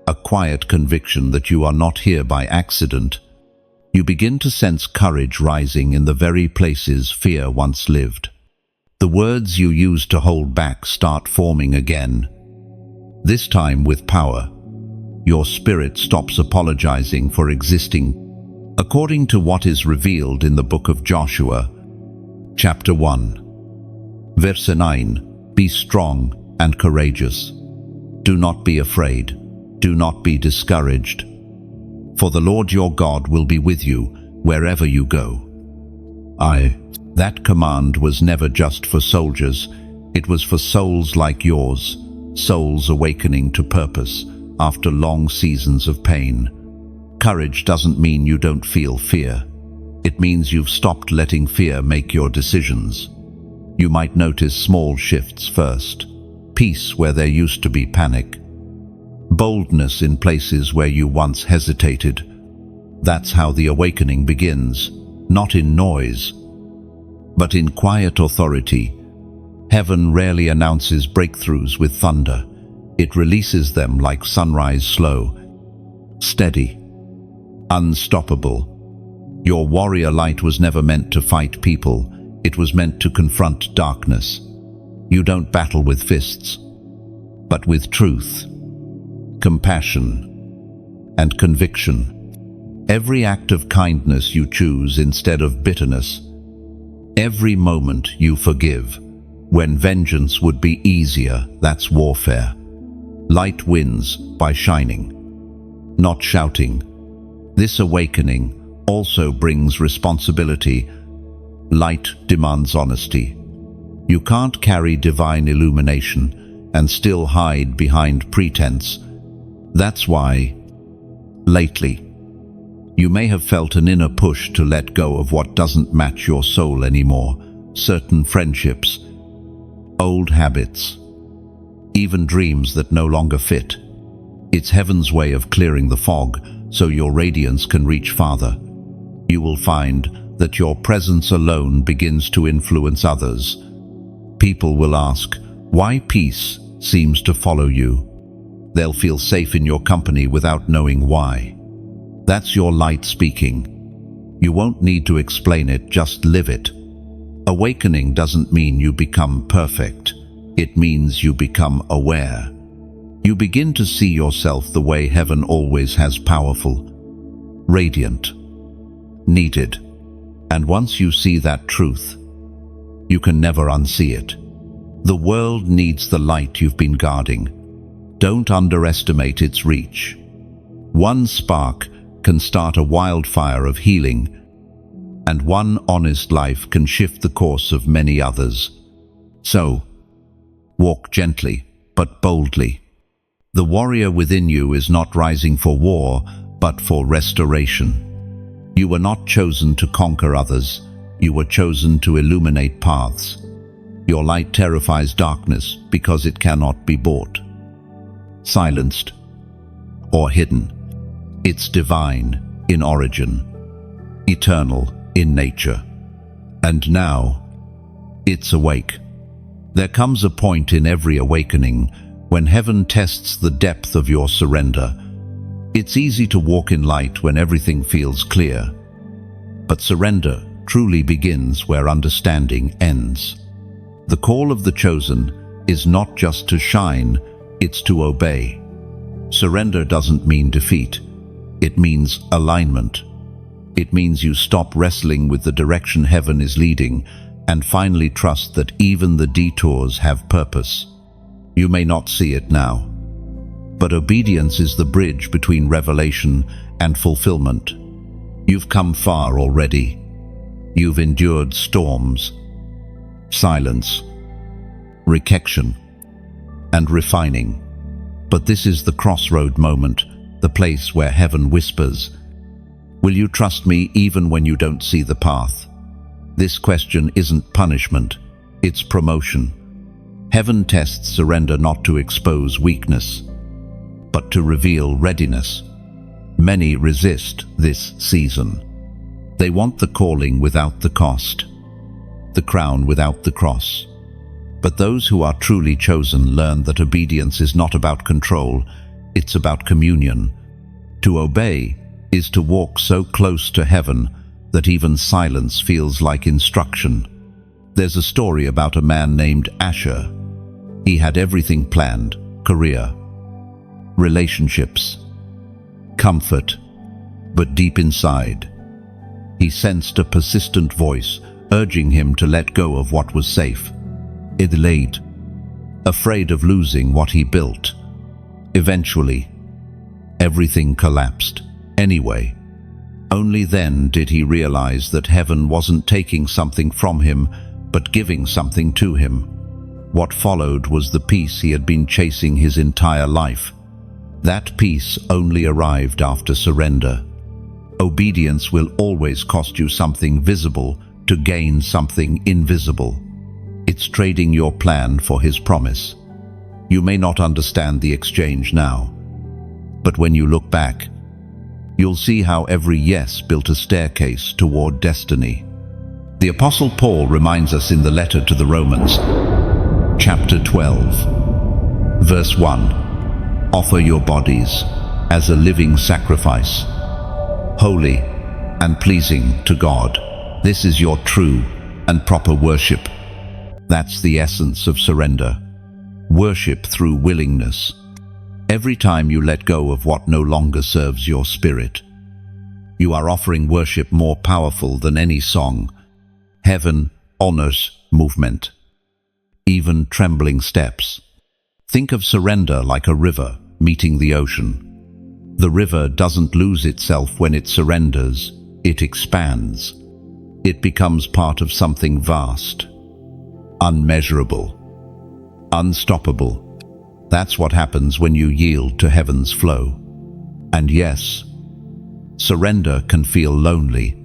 [SPEAKER 1] A quiet conviction that you are not here by accident. You begin to sense courage rising in the very places fear once lived. The words you used to hold back start forming again, this time with power. Your spirit stops apologizing for existing. According to what is revealed in the book of Joshua, chapter 1, verse 9, be strong and courageous. Do not be afraid. Do not be discouraged. For the Lord your God will be with you wherever you go. That command was never just for soldiers. It was for souls like yours, souls awakening to purpose after long seasons of pain. Courage doesn't mean you don't feel fear. It means you've stopped letting fear make your decisions. You might notice small shifts first. Peace where there used to be panic. Boldness in places where you once hesitated. That's how the awakening begins, not in noise, but in quiet authority. Heaven rarely announces breakthroughs with thunder. It releases them like sunrise, slow, steady, unstoppable. Your warrior light was never meant to fight people. It was meant to confront darkness. You don't battle with fists, but with truth, compassion, and conviction. Every act of kindness you choose instead of bitterness. Every moment you forgive, when vengeance would be easier. That's warfare. Light wins by shining, not shouting. This awakening also brings responsibility. Light demands honesty. You can't carry divine illumination and still hide behind pretense. That's why, lately, you may have felt an inner push to let go of what doesn't match your soul anymore. Certain friendships, old habits, even dreams that no longer fit. It's heaven's way of clearing the fog so your radiance can reach farther. You will find that your presence alone begins to influence others. People will ask, why peace seems to follow you. They'll feel safe in your company without knowing why. That's your light speaking. You won't need to explain it, just live it. Awakening doesn't mean you become perfect. It means you become aware. You begin to see yourself the way heaven always has: powerful, radiant, needed. And once you see that truth, you can never unsee it. The world needs the light you've been guarding. Don't underestimate its reach. One spark can start a wildfire of healing, and one honest life can shift the course of many others. So, walk gently, but boldly. The warrior within you is not rising for war, but for restoration. You were not chosen to conquer others. You were chosen to illuminate paths. Your light terrifies darkness because it cannot be bought, silenced, or hidden. It's divine in origin, eternal in nature. And now, it's awake. There comes a point in every awakening when heaven tests the depth of your surrender. It's easy to walk in light when everything feels clear, but surrender truly begins where understanding ends. The call of the chosen is not just to shine, it's to obey. Surrender doesn't mean defeat. It means alignment. It means you stop wrestling with the direction heaven is leading and finally trust that even the detours have purpose. You may not see it now, but obedience is the bridge between revelation and fulfillment. You've come far already. You've endured storms, silence, rejection, and refining. But this is the crossroad moment, the place where heaven whispers, "Will you trust me even when you don't see the path?" This question isn't punishment, it's promotion. Heaven tests surrender not to expose weakness, but to reveal readiness. Many resist this season. They want the calling without the cost, the crown without the cross. But those who are truly chosen learn that obedience is not about control, it's about communion. To obey is to walk so close to heaven that even silence feels like instruction. There's a story about a man named Asher. He had everything planned: career, relationships, comfort. But deep inside, he sensed a persistent voice urging him to let go of what was safe. It delayed, afraid of losing what he built. Eventually, everything collapsed. Anyway, only then did he realize that heaven wasn't taking something from him, but giving something to him. What followed was the peace he had been chasing his entire life. That peace only arrived after surrender. Obedience will always cost you something visible to gain something invisible. It's trading your plan for his promise. You may not understand the exchange now, but when you look back, you'll see how every yes built a staircase toward destiny. The Apostle Paul reminds us in the letter to the Romans, chapter 12, verse 1, "Offer your bodies as a living sacrifice, holy and pleasing to God. This is your true and proper worship." That's the essence of surrender. Worship through willingness. Every time you let go of what no longer serves your spirit, you are offering worship more powerful than any song. Heaven honors movement, even trembling steps. Think of surrender like a river meeting the ocean. The river doesn't lose itself when it surrenders, it expands. It becomes part of something vast, unmeasurable, unstoppable. That's what happens when you yield to heaven's flow. And yes, surrender can feel lonely.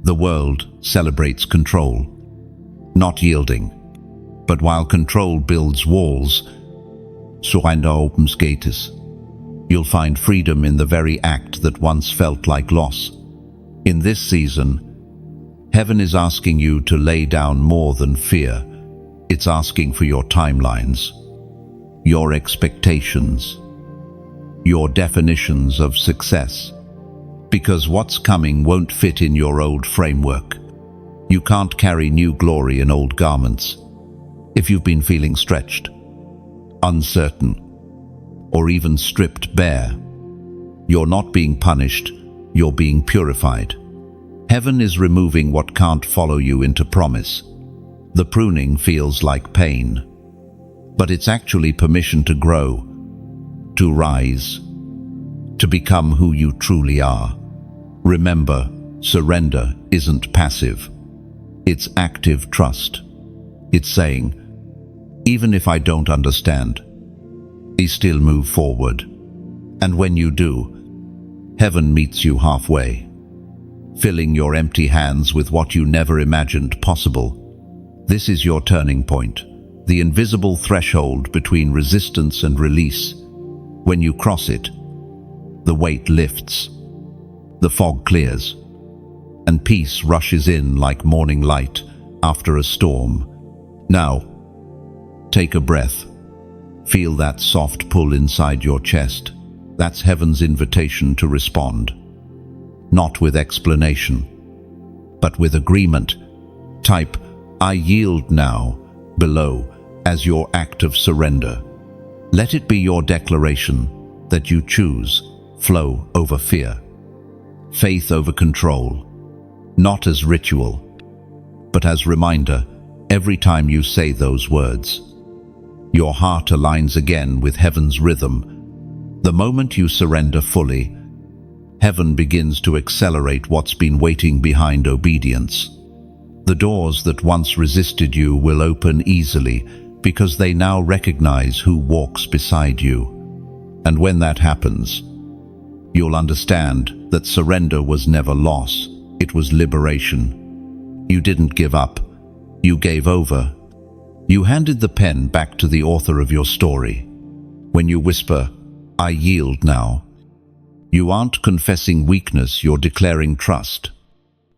[SPEAKER 1] The world celebrates control, not yielding. But while control builds walls, surrender opens gates. You'll find freedom in the very act that once felt like loss. In this season, heaven is asking you to lay down more than fear. It's asking for your timelines, your expectations, your definitions of success. because what's coming won't fit in your old framework. You can't carry new glory in old garments. If you've been feeling stretched, uncertain, or even stripped bare, you're not being punished, you're being purified. Heaven is removing what can't follow you into promise. The pruning feels like pain, but it's actually permission to grow, to rise, to become who you truly are. Remember, surrender isn't passive. It's active trust. It's saying, even if I don't understand, I still move forward. And when you do, heaven meets you halfway, filling your empty hands with what you never imagined possible. This is your turning point, the invisible threshold between resistance and release. When you cross it, the weight lifts, the fog clears, and peace rushes in like morning light after a storm. Now, take a breath. Feel that soft pull inside your chest. That's heaven's invitation to respond. Not with explanation, but with agreement. Type, I yield now, below, as your act of surrender. Let it be your declaration that you choose flow over fear, faith over control, not as ritual, but as reminder. Every time you say those words, your heart aligns again with heaven's rhythm. The moment you surrender fully, heaven begins to accelerate what's been waiting behind obedience. The doors that once resisted you will open easily because they now recognize who walks beside you. And when that happens, you'll understand that surrender was never loss, it was liberation. You didn't give up, you gave over. You handed the pen back to the author of your story. When you whisper, I yield now, you aren't confessing weakness, you're declaring trust.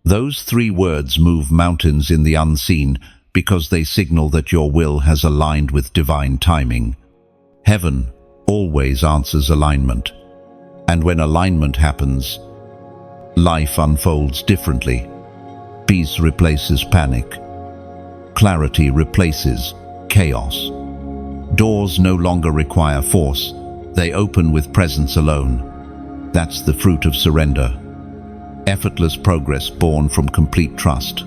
[SPEAKER 1] Those 3 words move mountains in the unseen because they signal that your will has aligned with divine timing. Heaven always answers alignment. And when alignment happens, life unfolds differently. Peace replaces panic. Clarity replaces chaos. Doors no longer require force. They open with presence alone. That's the fruit of surrender. Effortless progress born from complete trust.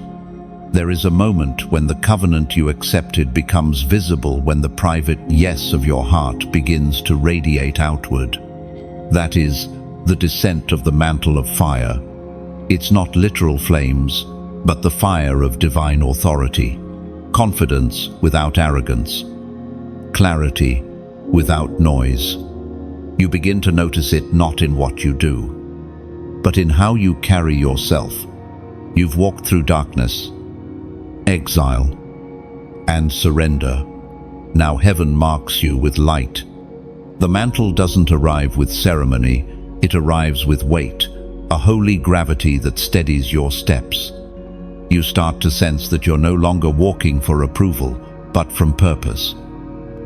[SPEAKER 1] There is a moment when the covenant you accepted becomes visible, when the private yes of your heart begins to radiate outward. That is the descent of the mantle of fire. It's not literal flames, but the fire of divine authority. Confidence without arrogance. Clarity without noise. You begin to notice it not in what you do, but in how you carry yourself. You've walked through darkness, exile, and surrender. Now heaven marks you with light. The mantle doesn't arrive with ceremony, it arrives with weight, a holy gravity that steadies your steps. You start to sense that you're no longer walking for approval, but from purpose.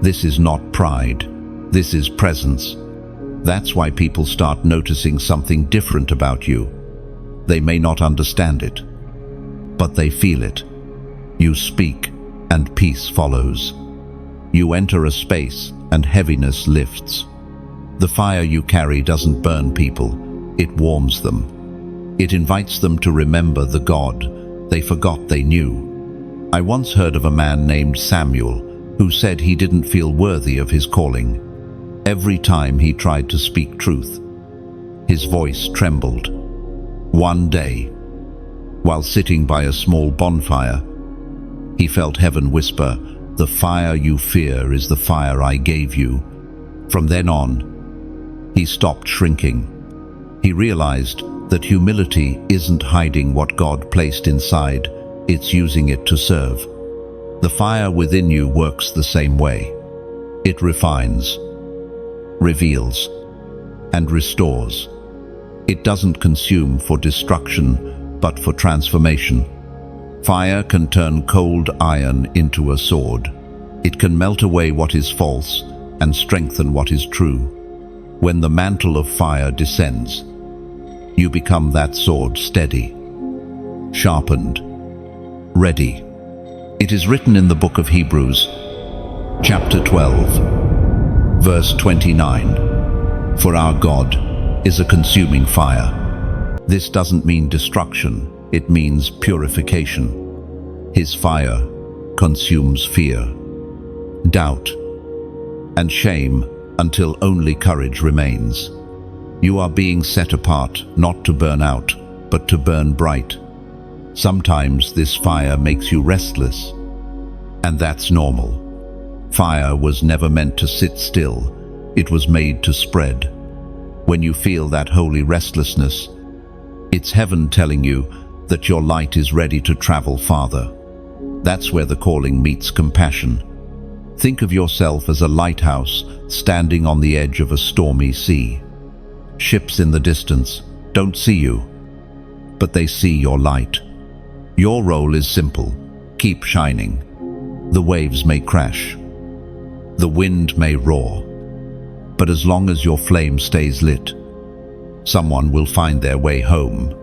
[SPEAKER 1] This is not pride, this is presence. That's why people start noticing something different about you. They may not understand it, but they feel it. You speak, and peace follows. You enter a space, and heaviness lifts. The fire you carry doesn't burn people, it warms them. It invites them to remember the God they forgot they knew. I once heard of a man named Samuel who said he didn't feel worthy of his calling. Every time he tried to speak truth, his voice trembled. One day, while sitting by a small bonfire, he felt heaven whisper, "The fire you fear is the fire I gave you." From then on, he stopped shrinking. He realized that humility isn't hiding what God placed inside, it's using it to serve. The fire within you works the same way. It refines, reveals, and restores. It doesn't consume for destruction, but for transformation. Fire can turn cold iron into a sword. It can melt away what is false and strengthen what is true. When the mantle of fire descends, you become that sword, steady, sharpened, ready. It is written in the book of Hebrews, chapter 12, verse 29, "For our God is a consuming fire." This doesn't mean destruction, it means purification. His fire consumes fear, doubt, and shame until only courage remains. You are being set apart, not to burn out, but to burn bright. Sometimes this fire makes you restless, and that's normal. Fire was never meant to sit still, it was made to spread. When you feel that holy restlessness, it's heaven telling you that your light is ready to travel farther. That's where the calling meets compassion. Think of yourself as a lighthouse standing on the edge of a stormy sea. Ships in the distance don't see you, but they see your light. Your role is simple: keep shining. The waves may crash, the wind may roar, but as long as your flame stays lit, someone will find their way home.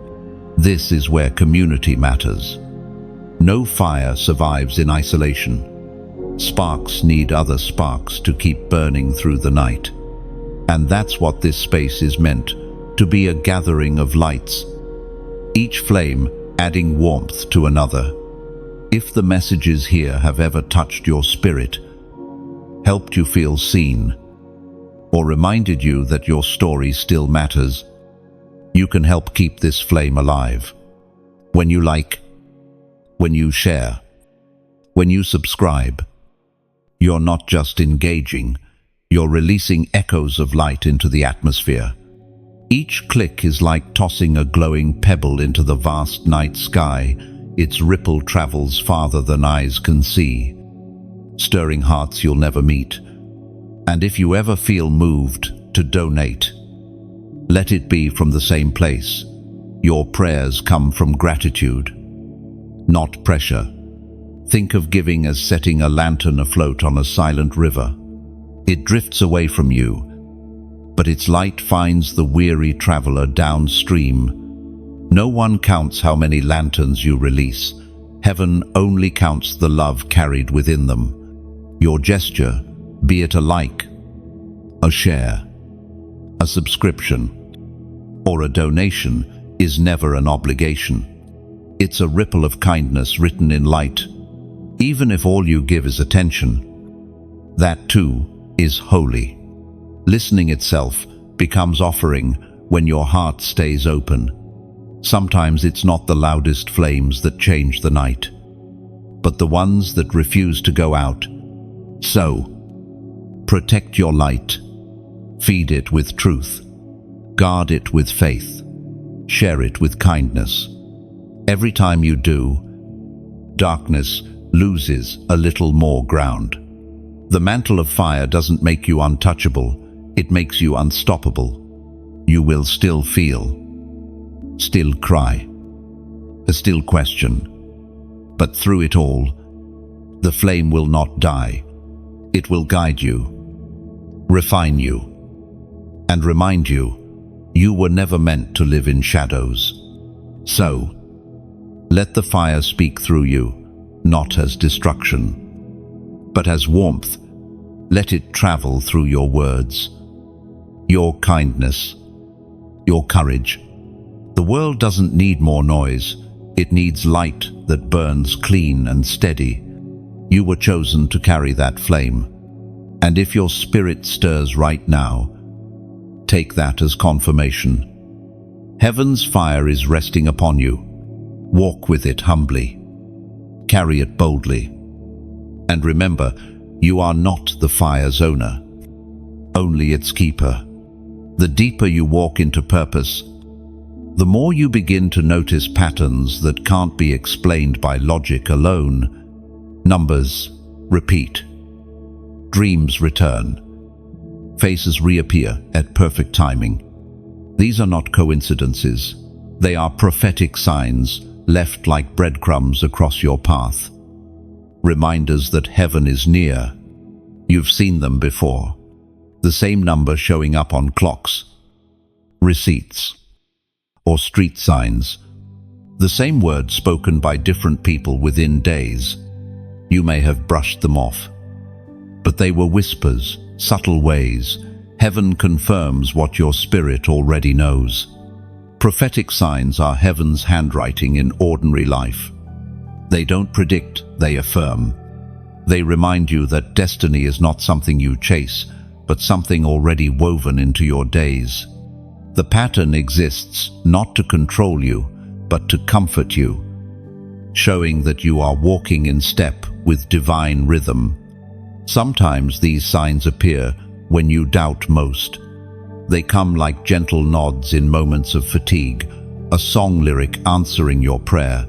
[SPEAKER 1] This is where community matters. No fire survives in isolation. Sparks need other sparks to keep burning through the night. And that's what this space is meant to be, a gathering of lights, each flame adding warmth to another. If the messages here have ever touched your spirit, helped you feel seen, or reminded you that your story still matters, you can help keep this flame alive. When you like, when you share, when you subscribe, you're not just engaging, you're releasing echoes of light into the atmosphere. Each click is like tossing a glowing pebble into the vast night sky. Its ripple travels farther than eyes can see, stirring hearts you'll never meet. And if you ever feel moved to donate, let it be from the same place. Your prayers come from gratitude, not pressure. Think of giving as setting a lantern afloat on a silent river. It drifts away from you, but its light finds the weary traveler downstream. No one counts how many lanterns you release. Heaven only counts the love carried within them. Your gesture, be it a like, a share, a subscription, or a donation, is never an obligation. It's a ripple of kindness written in light. Even if all you give is attention, that too is holy. Listening itself becomes offering when your heart stays open. Sometimes it's not the loudest flames that change the night, but the ones that refuse to go out. So, protect your light, feed it with truth, guard it with faith, share it with kindness. Every time you do, darkness loses a little more ground. The mantle of fire doesn't make you untouchable, it makes you unstoppable. You will still feel, still cry, still question, but through it all, the flame will not die. It will guide you, refine you, and remind you you were never meant to live in shadows. So, let the fire speak through you, not as destruction, but as warmth. Let it travel through your words, your kindness, your courage. The world doesn't need more noise, it needs light that burns clean and steady. You were chosen to carry that flame, and if your spirit stirs right now, take that as confirmation. Heaven's fire is resting upon you. Walk with it humbly, carry it boldly, and remember, you are not the fire's owner, only its keeper. The deeper you walk into purpose, the more you begin to notice patterns that can't be explained by logic alone. Numbers repeat, dreams return, faces reappear at perfect timing. These are not coincidences, they are prophetic signs left like breadcrumbs across your path. Reminders that heaven is near. You've seen them before. The same number showing up on clocks, receipts, or street signs. The same words spoken by different people within days. You may have brushed them off. But they were whispers, subtle ways. Heaven confirms what your spirit already knows. Prophetic signs are heaven's handwriting in ordinary life. They don't predict, they affirm. They remind you that destiny is not something you chase, but something already woven into your days. The pattern exists not to control you, but to comfort you, showing that you are walking in step with divine rhythm. Sometimes these signs appear when you doubt most. They come like gentle nods in moments of fatigue, a song lyric answering your prayer,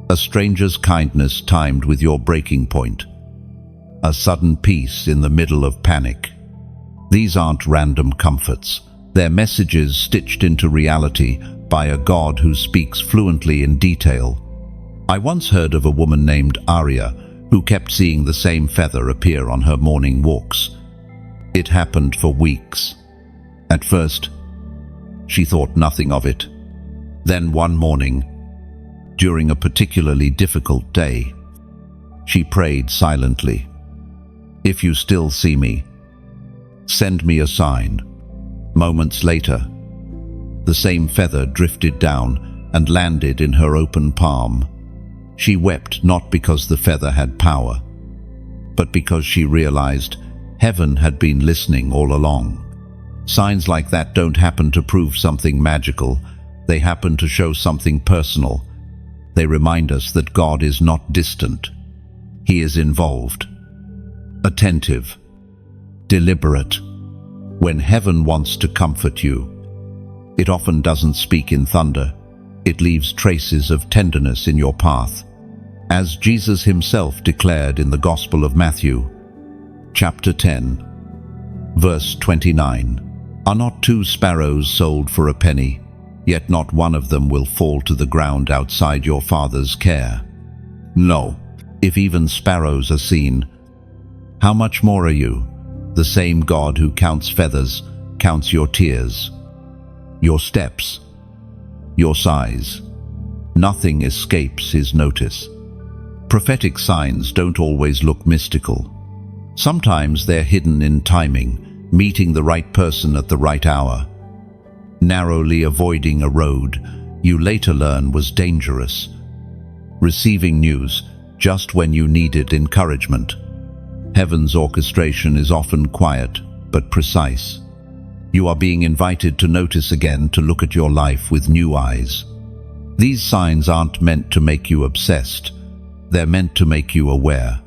[SPEAKER 1] a stranger's kindness timed with your breaking point, a sudden peace in the middle of panic. These aren't random comforts. They're messages stitched into reality by a God who speaks fluently in detail. I once heard of a woman named Arya who kept seeing the same feather appear on her morning walks. It happened for weeks. At first, she thought nothing of it. Then one morning, during a particularly difficult day, she prayed silently. "If you still see me, send me a sign." Moments later, the same feather drifted down and landed in her open palm. She wept not because the feather had power, but because she realized heaven had been listening all along. Signs like that don't happen to prove something magical. They happen to show something personal. They remind us that God is not distant. He is involved, attentive, deliberate. When heaven wants to comfort you, it often doesn't speak in thunder. It leaves traces of tenderness in your path. As Jesus himself declared in the Gospel of Matthew, chapter 10, verse 29, "Are not 2 sparrows sold for a penny? Yet not one of them will fall to the ground outside your Father's care. No, if even sparrows are seen, how much more are you? The same God who counts feathers counts your tears, your steps, your sighs. Nothing escapes his notice." Prophetic signs don't always look mystical. Sometimes they're hidden in timing, meeting the right person at the right hour, narrowly avoiding a road you later learn was dangerous, receiving news just when you needed encouragement. Heaven's orchestration is often quiet but precise. You are being invited to notice again, to look at your life with new eyes. These signs aren't meant to make you obsessed. They're meant to make you aware.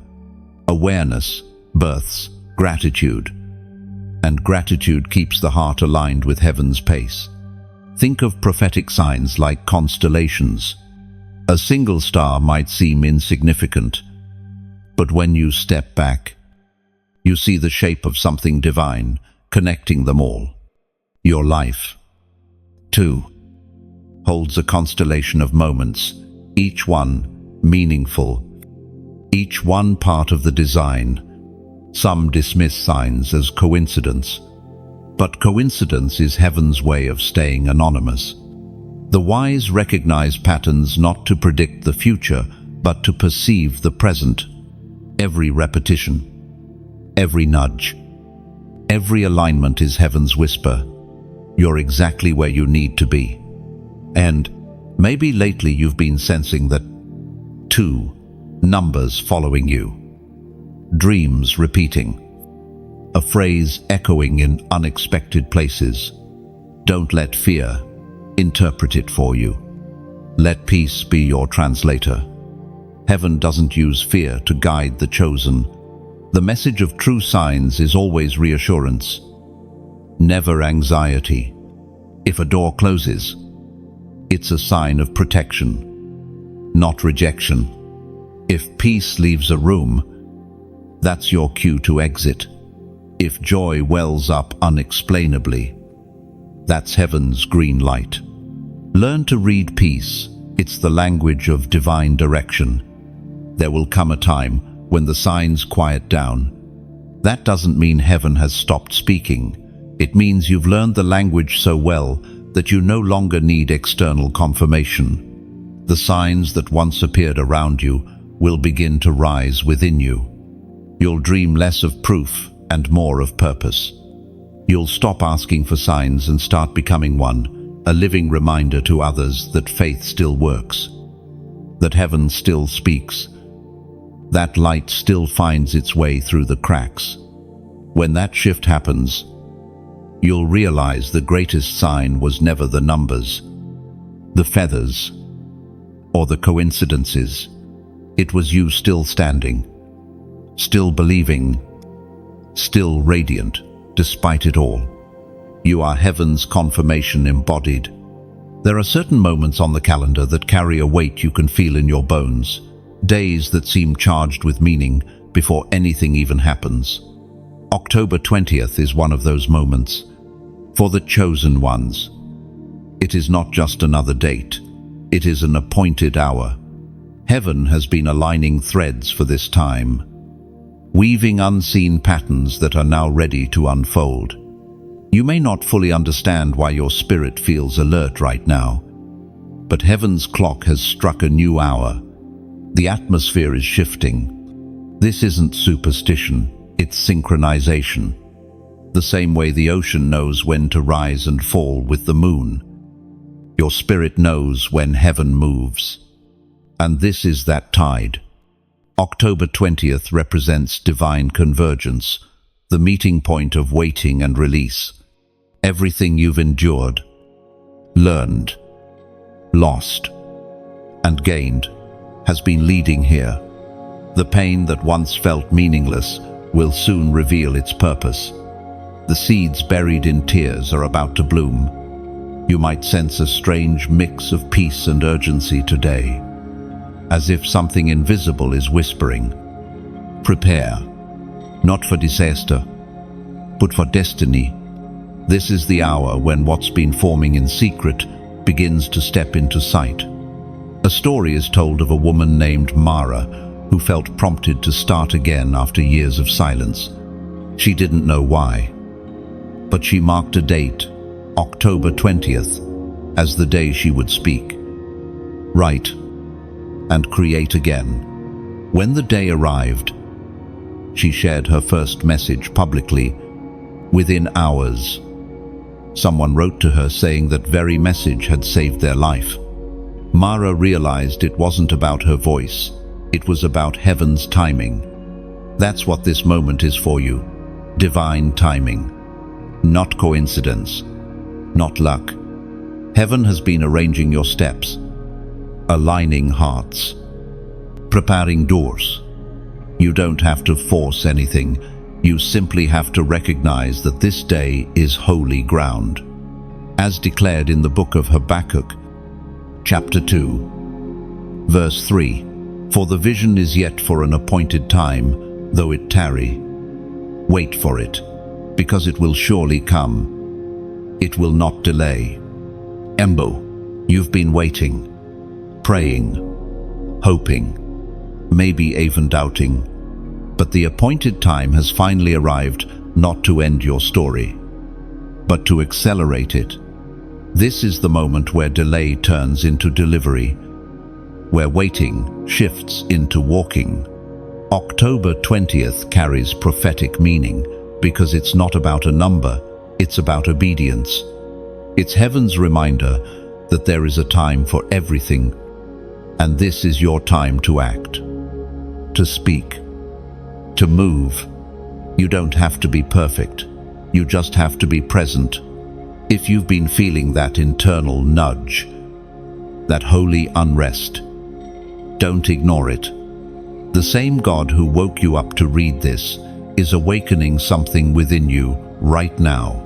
[SPEAKER 1] Awareness births gratitude, and gratitude keeps the heart aligned with heaven's pace. Think of prophetic signs like constellations. A single star might seem insignificant, but when you step back, you see the shape of something divine connecting them all. Your life, too, holds a constellation of moments, each one meaningful, each one part of the design. Some dismiss signs as coincidence, but coincidence is heaven's way of staying anonymous. The wise recognize patterns not to predict the future, but to perceive the present. Every repetition, every nudge, every alignment is heaven's whisper. You're exactly where you need to be. And maybe lately you've been sensing that 2 numbers following you, dreams repeating, a phrase echoing in unexpected places. Don't let fear interpret it for you. Let peace be your translator. Heaven doesn't use fear to guide the chosen. The message of true signs is always reassurance, never anxiety. If a door closes, it's a sign of protection, not rejection. If peace leaves a room, that's your cue to exit. If joy wells up unexplainably, that's heaven's green light. Learn to read peace. It's the language of divine direction. There will come a time when the signs quiet down. That doesn't mean heaven has stopped speaking. It means you've learned the language so well that you no longer need external confirmation. The signs that once appeared around you will begin to rise within you. You'll dream less of proof and more of purpose. You'll stop asking for signs and start becoming one, a living reminder to others that faith still works, that heaven still speaks, that light still finds its way through the cracks. When that shift happens, you'll realize the greatest sign was never the numbers, the feathers, or the coincidences. It was you still standing, still believing, still radiant, despite it all. You are heaven's confirmation embodied. There are certain moments on the calendar that carry a weight you can feel in your bones, days that seem charged with meaning before anything even happens. October 20th is one of those moments. For the chosen ones, it is not just another date, it is an appointed hour. Heaven has been aligning threads for this time, weaving unseen patterns that are now ready to unfold. You may not fully understand why your spirit feels alert right now, but heaven's clock has struck a new hour. The atmosphere is shifting. This isn't superstition, it's synchronization. The same way the ocean knows when to rise and fall with the moon, your spirit knows when heaven moves. And this is that tide. October 20th represents divine convergence, the meeting point of waiting and release. Everything you've endured, learned, lost, and gained has been leading here. The pain that once felt meaningless will soon reveal its purpose. The seeds buried in tears are about to bloom. You might sense a strange mix of peace and urgency today, as if something invisible is whispering, "Prepare, not for disaster, but for destiny." This is the hour when what's been forming in secret begins to step into sight. A story is told of a woman named Mara who felt prompted to start again after years of silence. She didn't know why, but she marked a date, October 20th, as the day she would speak, write, and create again. When the day arrived, she shared her first message publicly. Within hours, someone wrote to her saying that very message had saved their life. Mara realized it wasn't about her voice, it was about heaven's timing. That's what this moment is for you. Divine timing. Not coincidence. Not luck. Heaven has been arranging your steps, aligning hearts, preparing doors. You don't have to force anything. You simply have to recognize that this day is holy ground. As declared in the book of Habakkuk, chapter 2, verse 3, "For the vision is yet for an appointed time, though it tarry. Wait for it, because it will surely come. It will not delay." Embo, you've been waiting, praying, hoping, maybe even doubting. But the appointed time has finally arrived, not to end your story, but to accelerate it. This is the moment where delay turns into delivery, where waiting shifts into walking. October 20th carries prophetic meaning because it's not about a number, it's about obedience. It's heaven's reminder that there is a time for everything, and this is your time to act, to speak, to move. You don't have to be perfect, you just have to be present. If you've been feeling that internal nudge, that holy unrest, don't ignore it. The same God who woke you up to read this is awakening something within you right now.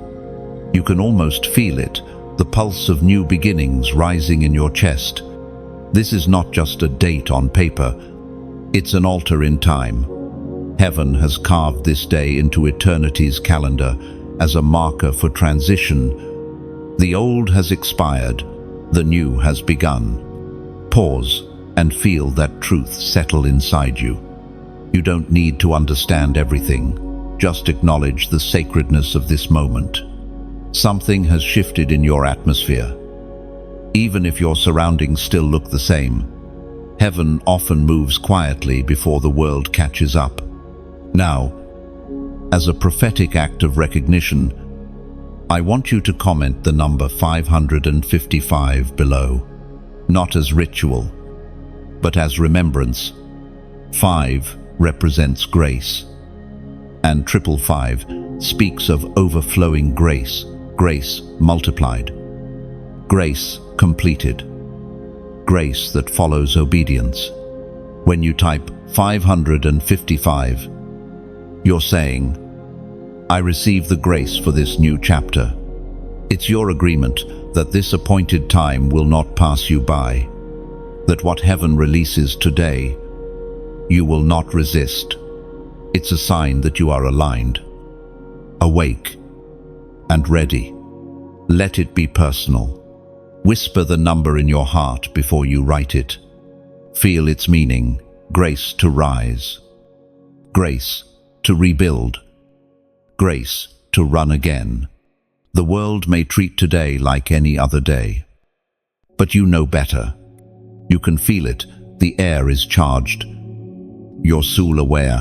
[SPEAKER 1] You can almost feel it, the pulse of new beginnings rising in your chest. This is not just a date on paper, it's an altar in time. Heaven has carved this day into eternity's calendar as a marker for transition. The old has expired, the new has begun. Pause and feel that truth settle inside you. You don't need to understand everything, just acknowledge the sacredness of this moment. Something has shifted in your atmosphere. Even if your surroundings still look the same, heaven often moves quietly before the world catches up. Now, as a prophetic act of recognition, I want you to comment the number 555 below, not as ritual, but as remembrance. 5 represents grace, and 555 speaks of overflowing grace, grace multiplied, grace completed, grace that follows obedience. When you type 555, you're saying, I receive the grace for this new chapter. It's your agreement that this appointed time will not pass you by, that what heaven releases today, you will not resist. It's a sign that you are aligned, awake, and ready. Let it be personal. Whisper the number in your heart before you write it. Feel its meaning: grace to rise, grace to rebuild, grace to run again. The world may treat today like any other day, but you know better. You can feel it. The air is charged. Your soul aware.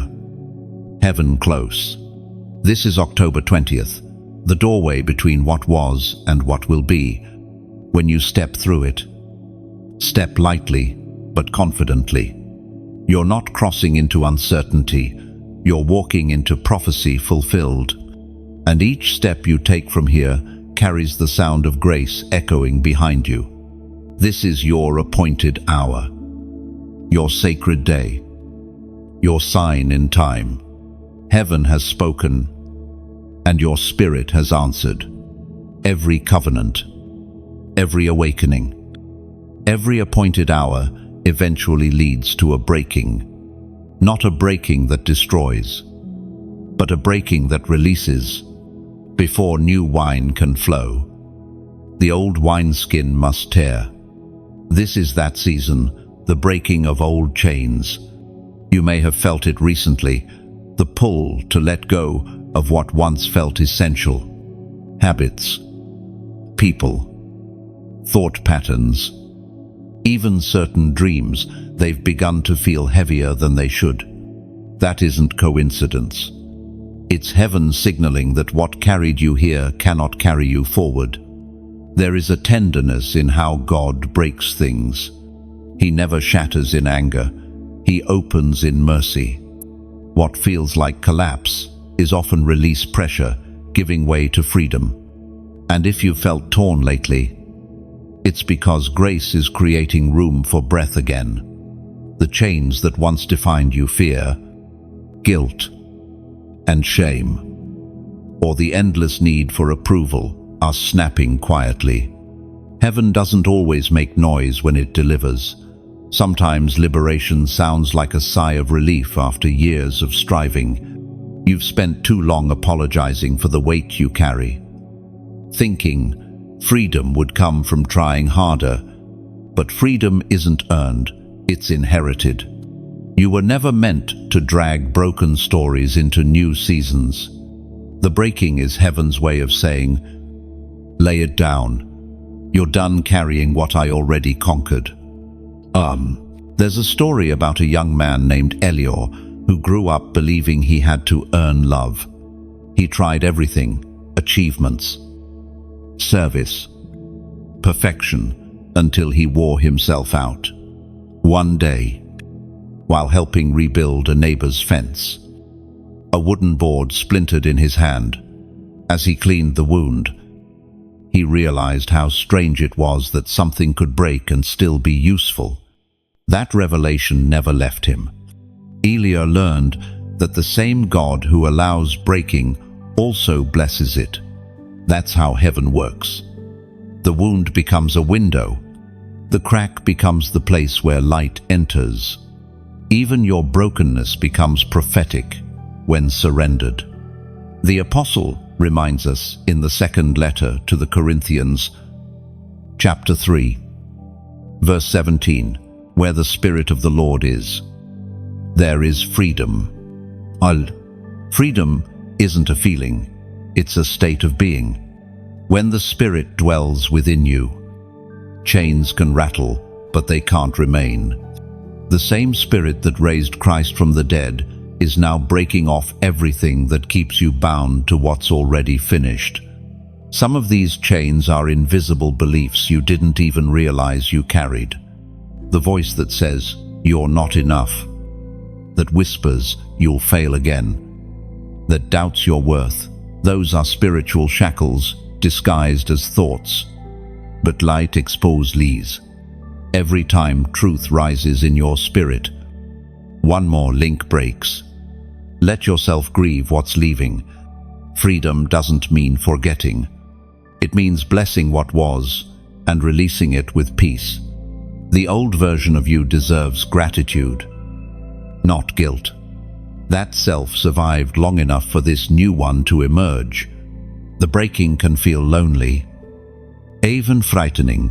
[SPEAKER 1] Heaven close. This is October 20th, the doorway between what was and what will be. When you step through it, step lightly but confidently. You're not crossing into uncertainty. You're walking into prophecy fulfilled. And each step you take from here carries the sound of grace echoing behind you. This is your appointed hour, your sacred day, your sign in time. Heaven has spoken, and your spirit has answered. Every covenant, every awakening, every appointed hour eventually leads to a breaking. Not a breaking that destroys, but a breaking that releases. Before new wine can flow, the old wineskin must tear. This is that season, the breaking of old chains. You may have felt it recently, the pull to let go of what once felt essential. Habits, people, thought patterns, even certain dreams. They've begun to feel heavier than they should. That isn't coincidence. It's heaven signaling that what carried you here cannot carry you forward. There is a tenderness in how God breaks things. He never shatters in anger. He opens in mercy. What feels like collapse is often release pressure, giving way to freedom. And if you felt torn lately, it's because grace is creating room for breath again. The chains that once defined you, fear, guilt, and shame, or the endless need for approval, are snapping quietly. Heaven doesn't always make noise when it delivers. Sometimes liberation sounds like a sigh of relief after years of striving. You've spent too long apologizing for the weight you carry, thinking freedom would come from trying harder. But freedom isn't earned, it's inherited. You were never meant to drag broken stories into new seasons. The breaking is heaven's way of saying, lay it down. You're done carrying what I already conquered. There's a story about a young man named Elior who grew up believing he had to earn love. He tried everything: achievements, service, perfection, until he wore himself out. One day, while helping rebuild a neighbor's fence, a wooden board splintered in his hand. As he cleaned the wound, he realized how strange it was that something could break and still be useful. That revelation never left him. Elior learned that the same God who allows breaking also blesses it. That's how heaven works. The wound becomes a window. The crack becomes the place where light enters. Even your brokenness becomes prophetic when surrendered. The apostle reminds us in the second letter to the Corinthians, chapter 3, verse 17, where the Spirit of the Lord is, there is freedom. Freedom isn't a feeling, it's a state of being. When the Spirit dwells within you, chains can rattle, but they can't remain. The same Spirit that raised Christ from the dead is now breaking off everything that keeps you bound to what's already finished. Some of these chains are invisible beliefs you didn't even realize you carried. The voice that says, "You're not enough," that whispers, "You'll fail again," that doubts your worth. Those are spiritual shackles disguised as thoughts. But light exposes these. Every time truth rises in your spirit, one more link breaks. Let yourself grieve what's leaving. Freedom doesn't mean forgetting. It means blessing what was and releasing it with peace. The old version of you deserves gratitude, not guilt. That self survived long enough for this new one to emerge. The breaking can feel lonely, even frightening.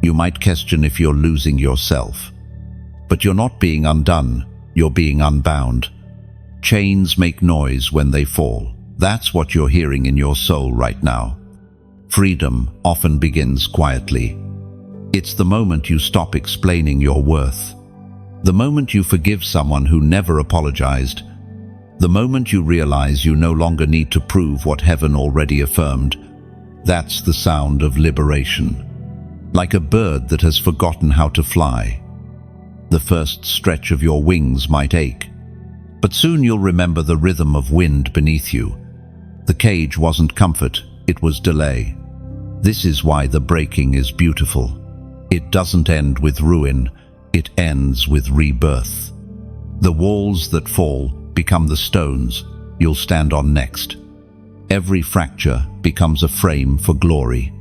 [SPEAKER 1] You might question if you're losing yourself. But you're not being undone, you're being unbound. Chains make noise when they fall. That's what you're hearing in your soul right now. Freedom often begins quietly. It's the moment you stop explaining your worth. The moment you forgive someone who never apologized. The moment you realize you no longer need to prove what heaven already affirmed. That's the sound of liberation. Like a bird that has forgotten how to fly. The first stretch of your wings might ache, but soon you'll remember the rhythm of wind beneath you. The cage wasn't comfort, it was delay. This is why the breaking is beautiful. It doesn't end with ruin, it ends with rebirth. The walls that fall become the stones you'll stand on next. Every fracture becomes a frame for glory.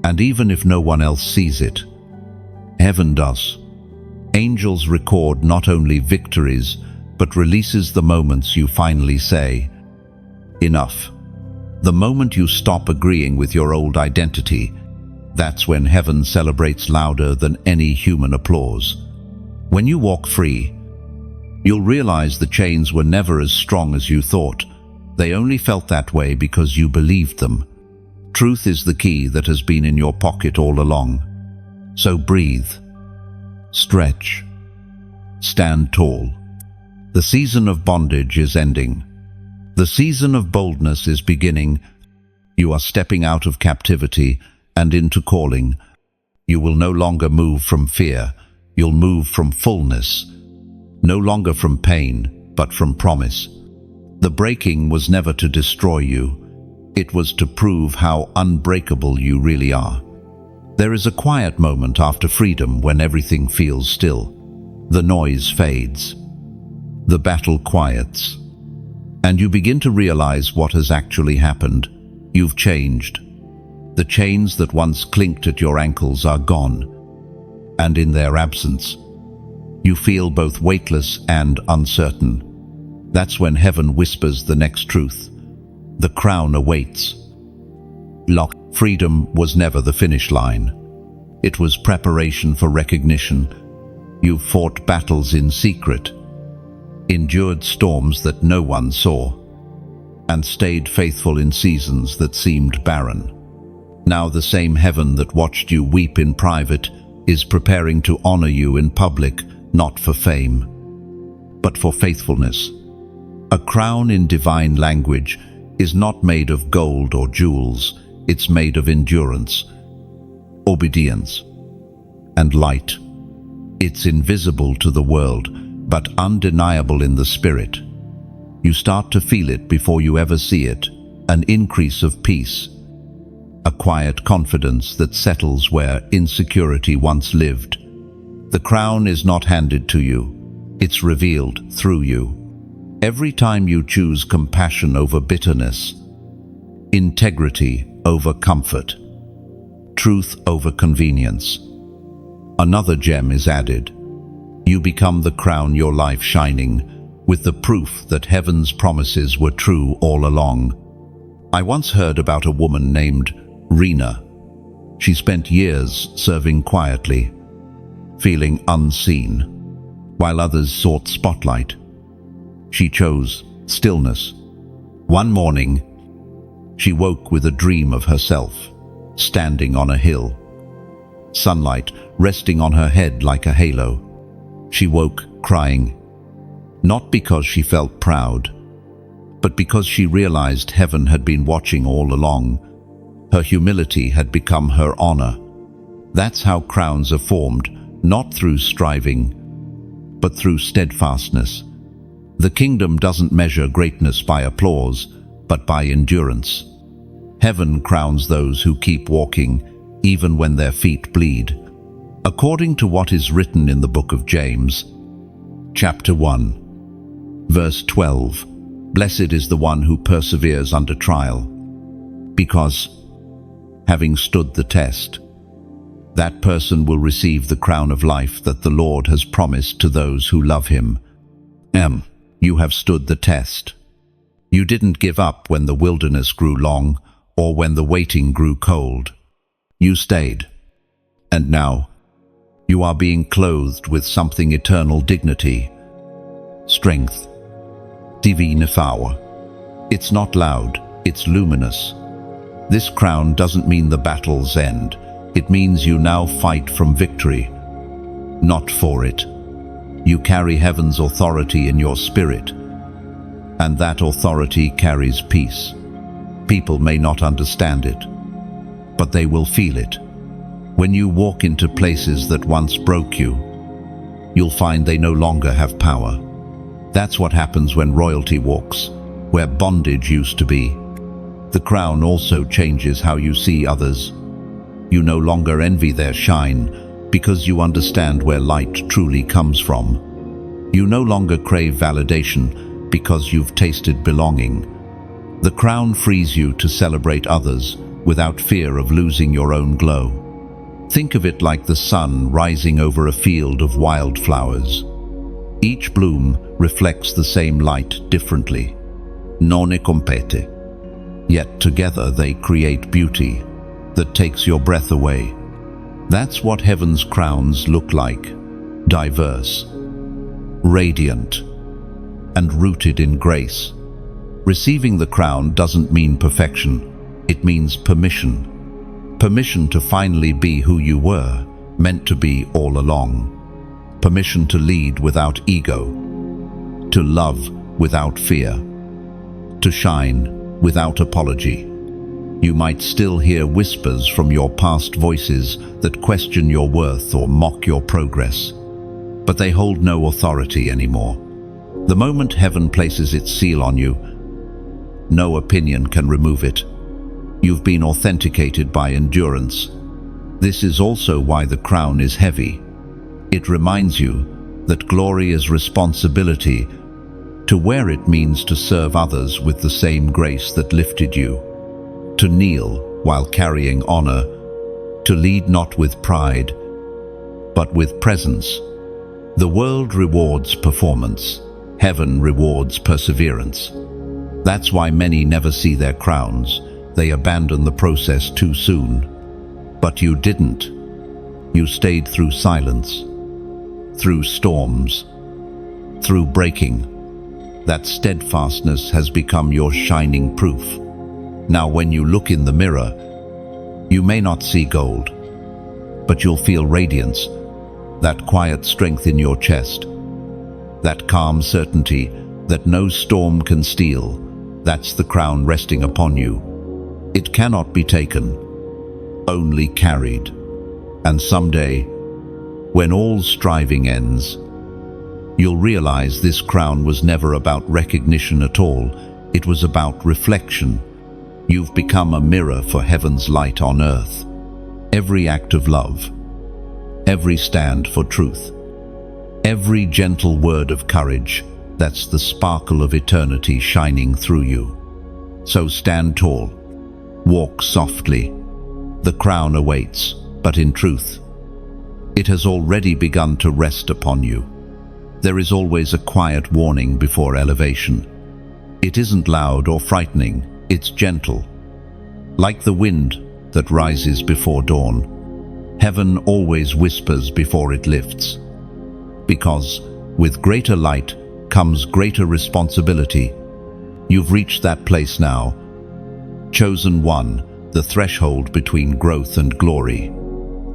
[SPEAKER 1] And even if no one else sees it, heaven does. Angels record not only victories, but releases the moments you finally say, "Enough." The moment you stop agreeing with your old identity, that's when heaven celebrates louder than any human applause. When you walk free, you'll realize the chains were never as strong as you thought. They only felt that way because you believed them. Truth is the key that has been in your pocket all along. So breathe, stretch, stand tall. The season of bondage is ending. The season of boldness is beginning. You are stepping out of captivity and into calling. You will no longer move from fear. You'll move from fullness. No longer from pain, but from promise. The breaking was never to destroy you. It was to prove how unbreakable you really are. There is a quiet moment after freedom when everything feels still. The noise fades. The battle quiets. And you begin to realize what has actually happened. You've changed. The chains that once clinked at your ankles are gone. And in their absence, you feel both weightless and uncertain. That's when heaven whispers the next truth. The crown awaits. Freedom was never the finish line. It was preparation for recognition. You fought battles in secret, endured storms that no one saw, and stayed faithful in seasons that seemed barren. Now the same heaven that watched you weep in private is preparing to honor you in public, not for fame, but for faithfulness. A crown in divine language is not made of gold or jewels. It's made of endurance, obedience, and light. It's invisible to the world, but undeniable in the spirit. You start to feel it before you ever see it, an increase of peace, a quiet confidence that settles where insecurity once lived. The crown is not handed to you, it's revealed through you. Every time you choose compassion over bitterness, integrity over comfort, truth over convenience, another gem is added. You become the crown your life shining, with the proof that heaven's promises were true all along. I once heard about a woman named Rena. She spent years serving quietly, feeling unseen, while others sought spotlight. She chose stillness. One morning, She woke with a dream of herself, standing on a hill, sunlight resting on her head like a halo. She woke crying, not because she felt proud, but because she realized heaven had been watching all along. Her humility had become her honor. That's how crowns are formed, not through striving, but through steadfastness. The kingdom doesn't measure greatness by applause, but by endurance. Heaven crowns those who keep walking, even when their feet bleed. According to what is written in the book of James, chapter 1, verse 12, "Blessed is the one who perseveres under trial, because, having stood the test, that person will receive the crown of life that the Lord has promised to those who love him." You have stood the test. You didn't give up when the wilderness grew long or when the waiting grew cold. You stayed. And now, you are being clothed with something eternal: dignity, strength, divine power. It's not loud, it's luminous. This crown doesn't mean the battle's end. It means you now fight from victory, not for it. You carry heaven's authority in your spirit, and that authority carries peace. People may not understand it, but they will feel it. When you walk into places that once broke you, you'll find they no longer have power. That's what happens when royalty walks, where bondage used to be. The crown also changes how you see others. You no longer envy their shine, because you understand where light truly comes from. You no longer crave validation, because you've tasted belonging. The crown frees you to celebrate others without fear of losing your own glow. Think of it like the sun rising over a field of wildflowers. Each bloom reflects the same light differently. Non è compete. Yet together they create beauty that takes your breath away. That's what heaven's crowns look like: diverse, radiant, and rooted in grace. Receiving the crown doesn't mean perfection, it means permission. Permission to finally be who you were meant to be all along. Permission to lead without ego, to love without fear, to shine without apology. You might still hear whispers from your past voices that question your worth or mock your progress, but they hold no authority anymore. The moment heaven places its seal on you, no opinion can remove it. You've been authenticated by endurance. This is also why the crown is heavy. It reminds you that glory is responsibility. To wear it means to serve others with the same grace that lifted you, to kneel while carrying honor, to lead not with pride, but with presence. The world rewards performance. Heaven rewards perseverance. That's why many never see their crowns. They abandon the process too soon. But you didn't. You stayed through silence, through storms, through breaking. That steadfastness has become your shining proof. Now when you look in the mirror, you may not see gold, but you'll feel radiance, that quiet strength in your chest, that calm certainty that no storm can steal. That's the crown resting upon you. It cannot be taken, only carried. And someday, when all striving ends, you'll realize this crown was never about recognition at all. It was about reflection. You've become a mirror for heaven's light on earth. Every act of love, every stand for truth, every gentle word of courage, that's the sparkle of eternity shining through you. So stand tall, walk softly. The crown awaits, but in truth, it has already begun to rest upon you. There is always a quiet warning before elevation. It isn't loud or frightening, it's gentle. Like the wind that rises before dawn, heaven always whispers before it lifts. Because with greater light comes greater responsibility. You've reached that place now, Chosen one, the threshold between growth and glory.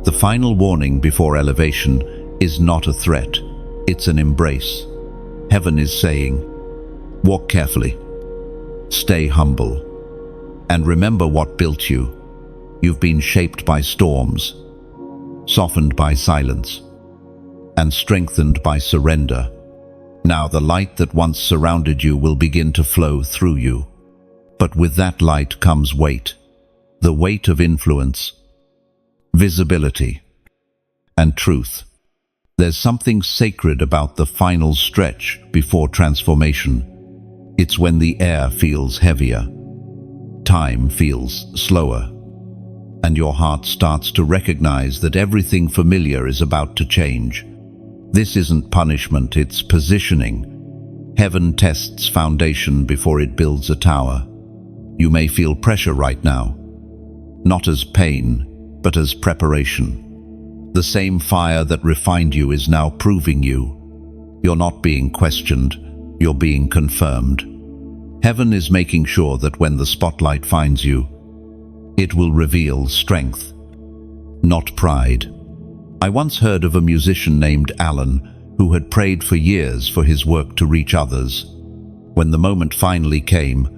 [SPEAKER 1] The final warning before elevation is not a threat, it's an embrace. Heaven is saying, walk carefully, stay humble, and remember what built you. You've been shaped by storms, softened by silence, and strengthened by surrender. Now the light that once surrounded you will begin to flow through you. But with that light comes weight, the weight of influence, visibility, and truth. There's something sacred about the final stretch before transformation. It's when the air feels heavier, time feels slower, and your heart starts to recognize that everything familiar is about to change. This isn't punishment, it's positioning. Heaven tests foundation before it builds a tower. You may feel pressure right now, not as pain, but as preparation. The same fire that refined you is now proving you. You're not being questioned, you're being confirmed. Heaven is making sure that when the spotlight finds you, it will reveal strength, not pride. I once heard of a musician named Alan who had prayed for years for his work to reach others. When the moment finally came,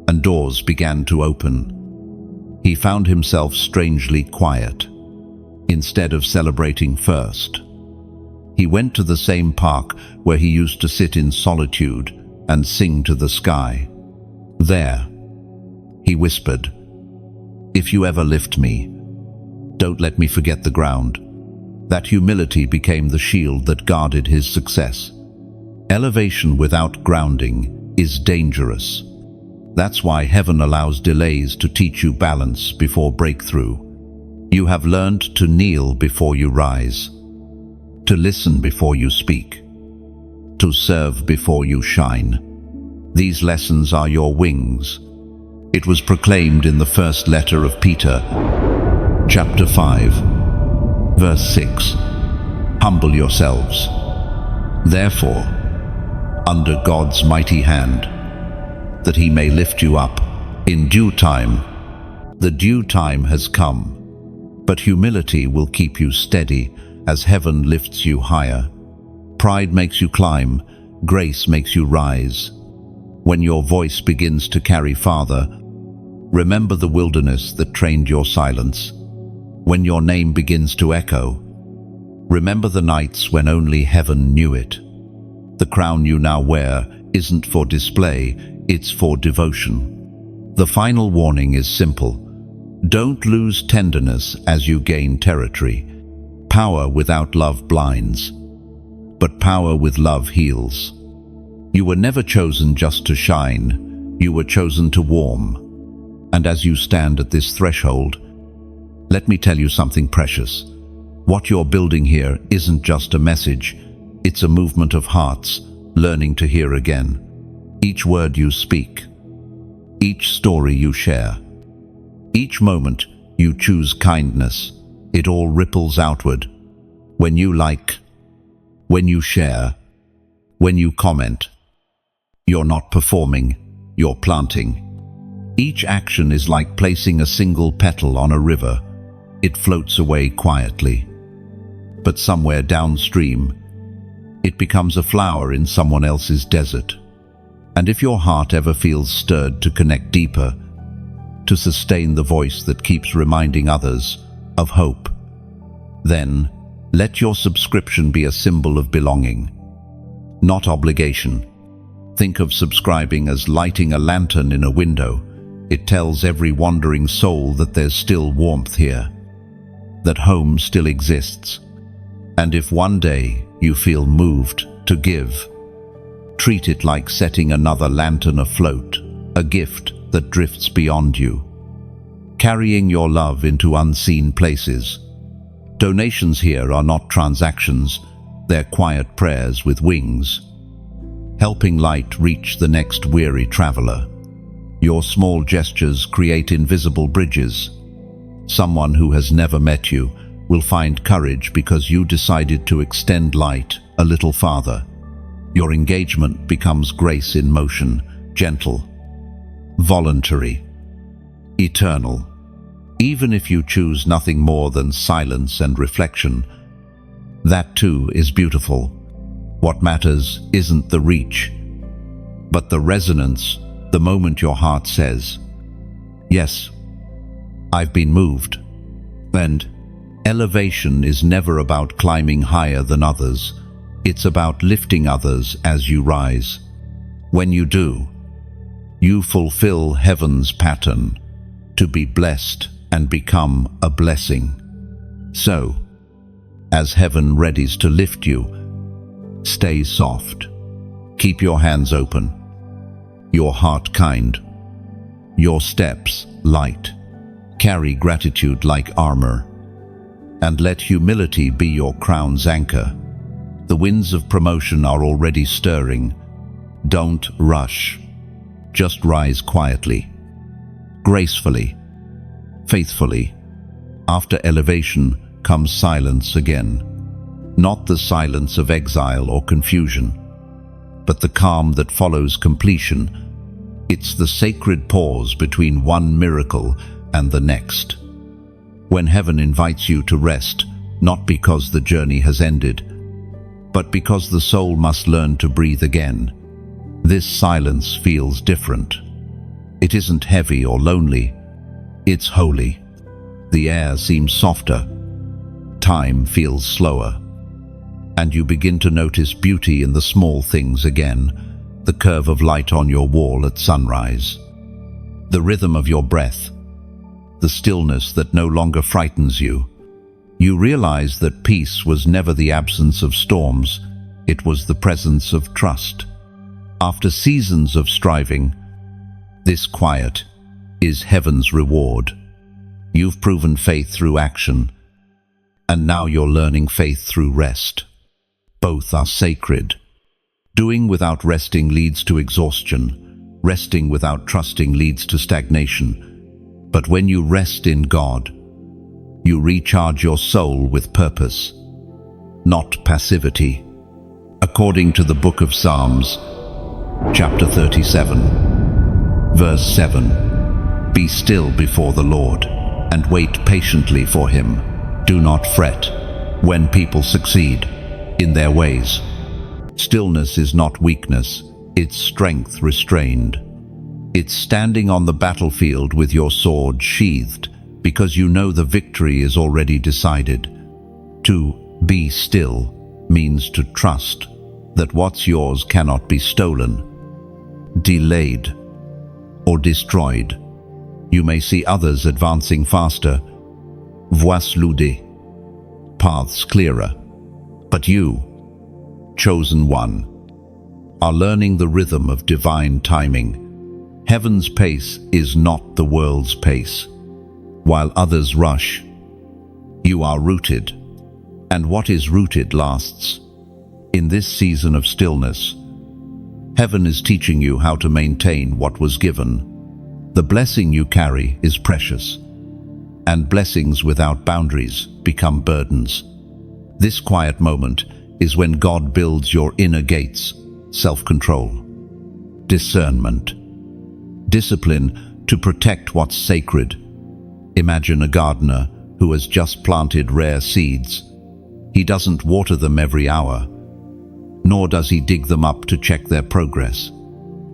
[SPEAKER 1] and doors began to open, he found himself strangely quiet. Instead of celebrating first, he went to the same park where he used to sit in solitude and sing to the sky. There, he whispered, "If you ever lift me, don't let me forget the ground." That humility became the shield that guarded his success. Elevation without grounding is dangerous. That's why heaven allows delays to teach you balance before breakthrough. You have learned to kneel before you rise, to listen before you speak, to serve before you shine. These lessons are your wings. It was proclaimed in the first letter of Peter, chapter 5, verse 6. Humble yourselves, therefore, under God's mighty hand, that he may lift you up in due time. The due time has come, but humility will keep you steady as heaven lifts you higher. Pride makes you climb, grace makes you rise. When your voice begins to carry farther, remember the wilderness that trained your silence. When your name begins to echo, remember the nights when only heaven knew it. The crown you now wear isn't for display, it's for devotion. The final warning is simple. Don't lose tenderness as you gain territory. Power without love blinds, but power with love heals. You were never chosen just to shine, you were chosen to warm. And as you stand at this threshold, let me tell you something precious. What you're building here isn't just a message, it's a movement of hearts, learning to hear again. Each word you speak, each story you share, each moment you choose kindness, it all ripples outward. When you like, when you share, when you comment, you're not performing, you're planting. Each action is like placing a single petal on a river. It floats away quietly. But somewhere downstream, it becomes a flower in someone else's desert. And if your heart ever feels stirred to connect deeper, to sustain the voice that keeps reminding others of hope, then let your subscription be a symbol of belonging, not obligation. Think of subscribing as lighting a lantern in a window. It tells every wandering soul that there's still warmth here, that home still exists. And if one day you feel moved to give, treat it like setting another lantern afloat, a gift that drifts beyond you, carrying your love into unseen places. Donations here are not transactions, they're quiet prayers with wings, helping light reach the next weary traveler. Your small gestures create invisible bridges. Someone who has never met you will find courage because you decided to extend light a little farther. Your engagement becomes grace in motion, gentle, voluntary. eternal. Even if you choose nothing more than silence and reflection, that too is beautiful. What matters isn't the reach, but the resonance, the moment your heart says, "Yes, I've been moved." And elevation is never about climbing higher than others. It's about lifting others as you rise. When you do, you fulfill heaven's pattern to be blessed and become a blessing. So, as heaven readies to lift you, stay soft. Keep your hands open, your heart kind, your steps light. Carry gratitude like armor, and let humility be your crown's anchor. The winds of promotion are already stirring. Don't rush. Just rise quietly, gracefully, faithfully. After elevation comes silence again. Not the silence of exile or confusion, but the calm that follows completion. It's the sacred pause between one miracle and the next. When heaven invites you to rest, not because the journey has ended, but because the soul must learn to breathe again. This silence feels different. It isn't heavy or lonely. It's holy. The air seems softer. Time feels slower. And you begin to notice beauty in the small things again. The curve of light on your wall at sunrise. The rhythm of your breath. The stillness that no longer frightens you. You realize that peace was never the absence of storms. It was the presence of trust. After seasons of striving, this quiet is heaven's reward. You've proven faith through action, and now you're learning faith through rest. Both are sacred. Doing without resting leads to exhaustion. Resting without trusting leads to stagnation. But when you rest in God, you recharge your soul with purpose, not passivity. According to the book of Psalms, chapter 37, verse 7, "Be still before the Lord, and wait patiently for him. Do not fret when people succeed in their ways." Stillness is not weakness, it's strength restrained. It's standing on the battlefield with your sword sheathed, because you know the victory is already decided. To be still means to trust that what's yours cannot be stolen, delayed, or destroyed. You may see others advancing faster, voies soudées, paths clearer, but you, chosen one, are learning the rhythm of divine timing. Heaven's pace is not the world's pace. While others rush, you are rooted, and what is rooted lasts. In this season of stillness, heaven is teaching you how to maintain what was given. The blessing you carry is precious, and blessings without boundaries become burdens. This quiet moment is when God builds your inner gates, self-control, discernment, discipline to protect what's sacred. Imagine a gardener who has just planted rare seeds. He doesn't water them every hour, nor does he dig them up to check their progress.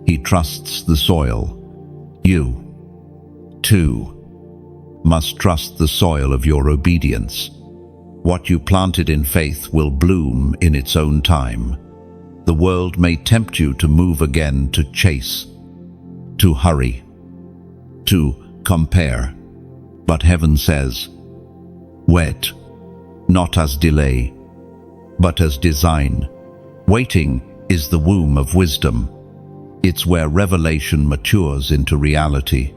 [SPEAKER 1] He trusts the soil. You, too, must trust the soil of your obedience. What you planted in faith will bloom in its own time. The world may tempt you to move again, to chase, to hurry, to compare. But heaven says, wait, not as delay, but as design. Waiting is the womb of wisdom. It's where revelation matures into reality.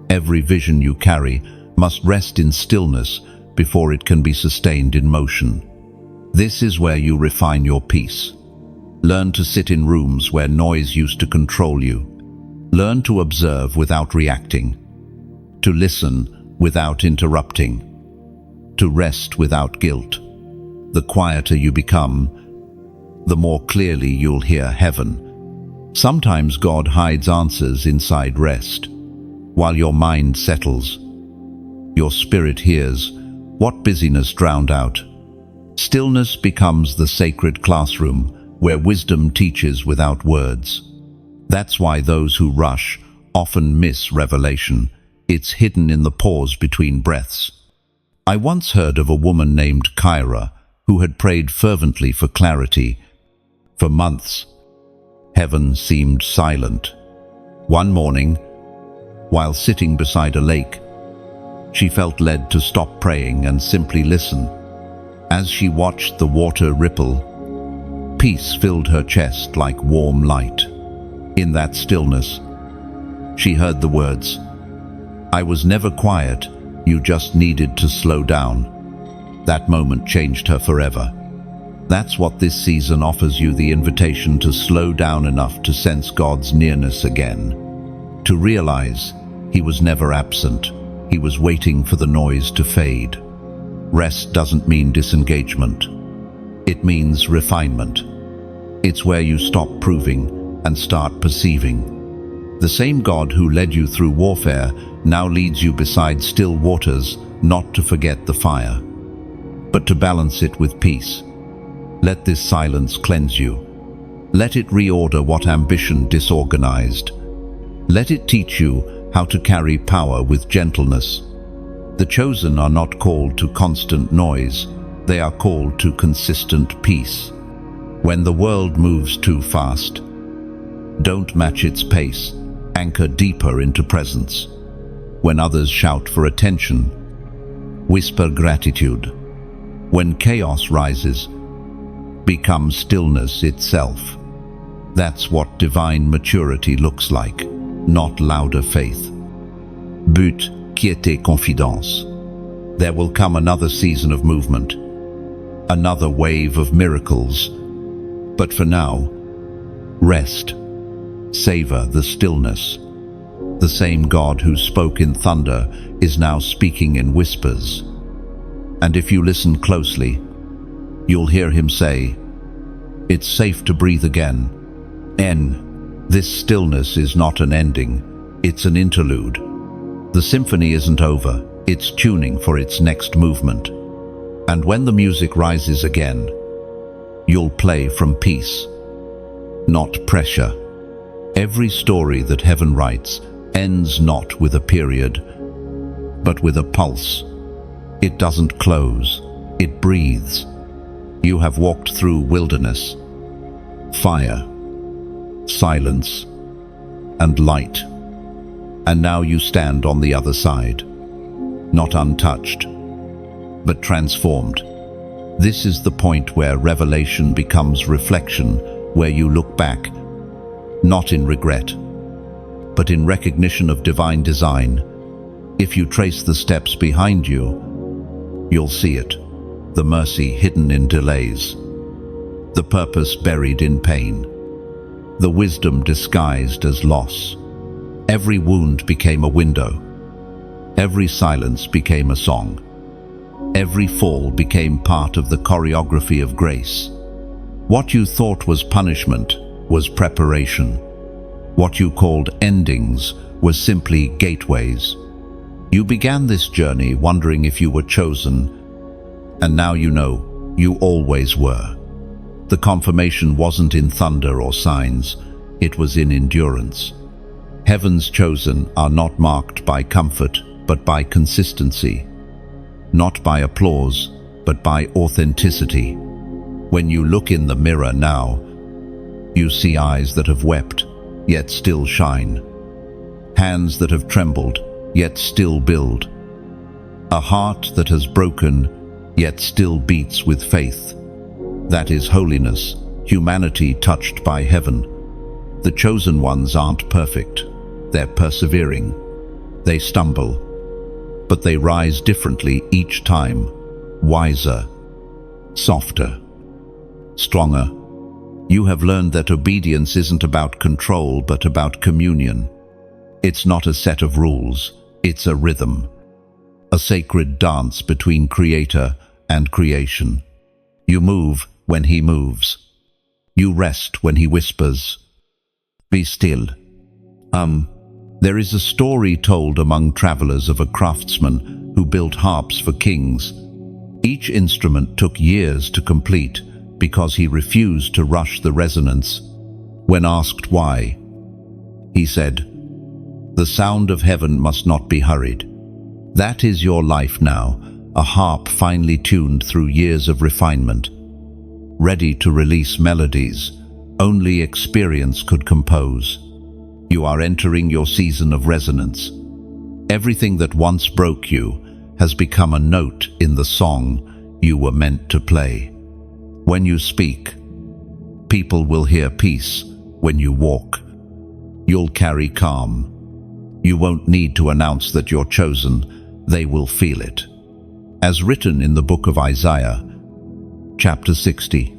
[SPEAKER 1] Every vision you carry must rest in stillness before it can be sustained in motion. This is where you refine your peace. Learn to sit in rooms where noise used to control you. Learn to observe without reacting, to listen without interrupting, to rest without guilt. The quieter you become, the more clearly you'll hear heaven. Sometimes God hides answers inside rest. While your mind settles, your spirit hears what busyness drowned out. Stillness becomes the sacred classroom where wisdom teaches without words. That's why those who rush often miss revelation. It's hidden in the pause between breaths. I once heard of a woman named Kyra who had prayed fervently for clarity. For months, heaven seemed silent. One morning, while sitting beside a lake, she felt led to stop praying and simply listen. As she watched the water ripple, peace filled her chest like warm light. In that stillness, she heard the words, "I was never quiet, you just needed to slow down." That moment changed her forever. That's what this season offers you, the invitation to slow down enough to sense God's nearness again. To realize He was never absent, He was waiting for the noise to fade. Rest doesn't mean disengagement. It means refinement. It's where you stop proving and start perceiving. The same God who led you through warfare now leads you beside still waters, not to forget the fire, but to balance it with peace. Let this silence cleanse you. Let it reorder what ambition disorganized. Let it teach you how to carry power with gentleness. The chosen are not called to constant noise. They are called to consistent peace. When the world moves too fast, don't match its pace. Anchor deeper into presence. When others shout for attention, whisper gratitude. When chaos rises, become stillness itself. That's what divine maturity looks like, not louder faith. But quiété confidence. There will come another season of movement, another wave of miracles. But for now, rest. Savor the stillness. The same God who spoke in thunder is now speaking in whispers. And if you listen closely, you'll hear Him say, "It's safe to breathe again." This stillness is not an ending, it's an interlude. The symphony isn't over, it's tuning for its next movement. And when the music rises again, you'll play from peace, not pressure. Every story that heaven writes ends not with a period, but with a pulse. It doesn't close, it breathes. You have walked through wilderness, fire, silence, and light. And now you stand on the other side, not untouched, but transformed. This is the point where revelation becomes reflection, where you look back, not in regret, but in recognition of divine design. If you trace the steps behind you, you'll see it, the mercy hidden in delays, the purpose buried in pain, the wisdom disguised as loss. Every wound became a window, every silence became a song, every fall became part of the choreography of grace. What you thought was punishment was preparation. What you called endings was simply gateways. You began this journey wondering if you were chosen, and now you know you always were. The confirmation wasn't in thunder or signs, it was in endurance. Heaven's chosen are not marked by comfort, but by consistency. Not by applause, but by authenticity. When you look in the mirror now, you see eyes that have wept, yet still shine. Hands that have trembled, yet still build. A heart that has broken, yet still beats with faith. That is holiness, humanity touched by heaven. The chosen ones aren't perfect. They're persevering. They stumble, but they rise differently each time, wiser, softer, stronger. You have learned that obedience isn't about control, but about communion. It's not a set of rules, it's a rhythm, a sacred dance between Creator and creation. You move when He moves. You rest when He whispers, "Be still." There is a story told among travelers of a craftsman who built harps for kings. Each instrument took years to complete because he refused to rush the resonance. When asked why, he said, "The sound of heaven must not be hurried." That is your life now, a harp finely tuned through years of refinement, ready to release melodies only experience could compose. You are entering your season of resonance. Everything that once broke you has become a note in the song you were meant to play. When you speak, people will hear peace. When you walk, you'll carry calm. You won't need to announce that you're chosen, they will feel it. As written in the book of Isaiah, chapter 60,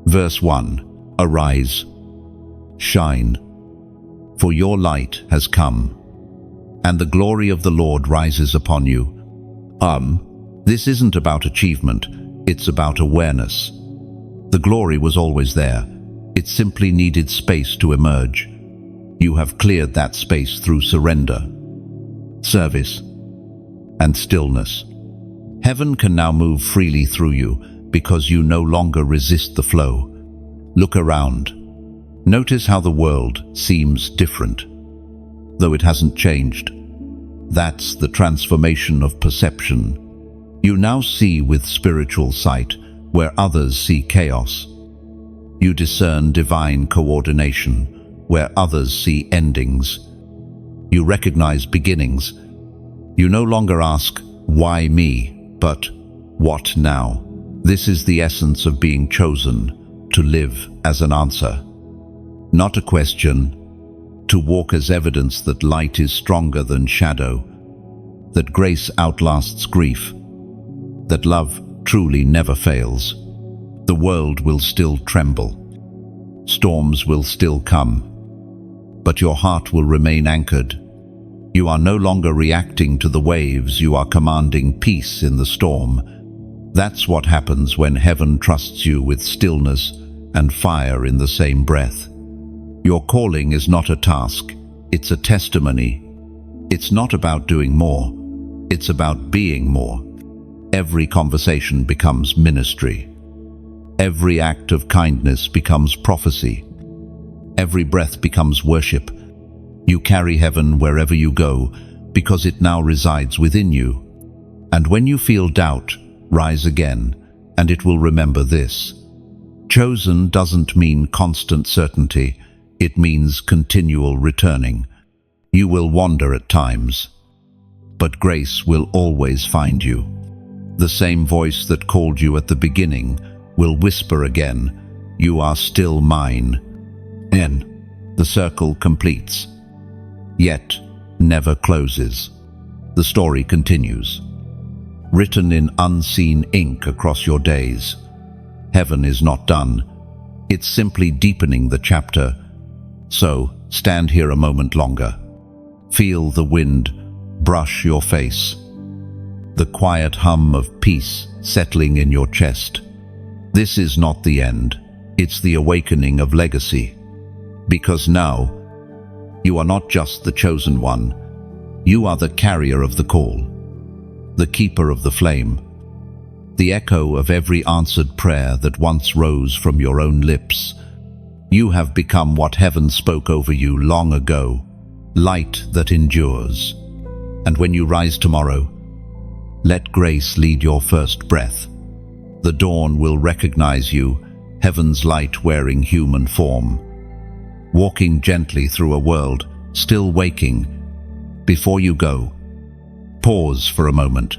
[SPEAKER 1] verse 1, "Arise, shine, for your light has come, and the glory of the Lord rises upon you." This isn't about achievement, it's about awareness. The glory was always there. It simply needed space to emerge. You have cleared that space through surrender, service, and stillness. Heaven can now move freely through you because you no longer resist the flow. Look around. Notice how the world seems different, though it hasn't changed. That's the transformation of perception. You now see with spiritual sight where others see chaos. You discern divine coordination where others see endings. You recognize beginnings. You no longer ask, "Why me?" but "What now?" This is the essence of being chosen, to live as an answer, not a question, to walk as evidence that light is stronger than shadow, that grace outlasts grief, that love truly never fails. The world will still tremble. Storms will still come. But your heart will remain anchored. You are no longer reacting to the waves, you are commanding peace in the storm. That's what happens when heaven trusts you with stillness and fire in the same breath. Your calling is not a task, it's a testimony. It's not about doing more, it's about being more. Every conversation becomes ministry. Every act of kindness becomes prophecy. Every breath becomes worship. You carry heaven wherever you go because it now resides within you. And when you feel doubt, rise again, and it will remember this. Chosen doesn't mean constant certainty, it means continual returning. You will wander at times, but grace will always find you. The same voice that called you at the beginning will whisper again, "You are still mine." The circle completes, yet never closes. The story continues, written in unseen ink across your days. Heaven is not done. It's simply deepening the chapter. So, stand here a moment longer. Feel the wind brush your face. The quiet hum of peace settling in your chest. This is not the end. It's the awakening of legacy. Because now, you are not just the chosen one. You are the carrier of the call, the keeper of the flame, the echo of every answered prayer that once rose from your own lips. You have become what heaven spoke over you long ago, light that endures. And when you rise tomorrow, let grace lead your first breath. The dawn will recognize you, heaven's light wearing human form, walking gently through a world still waking. Before you go, pause for a moment.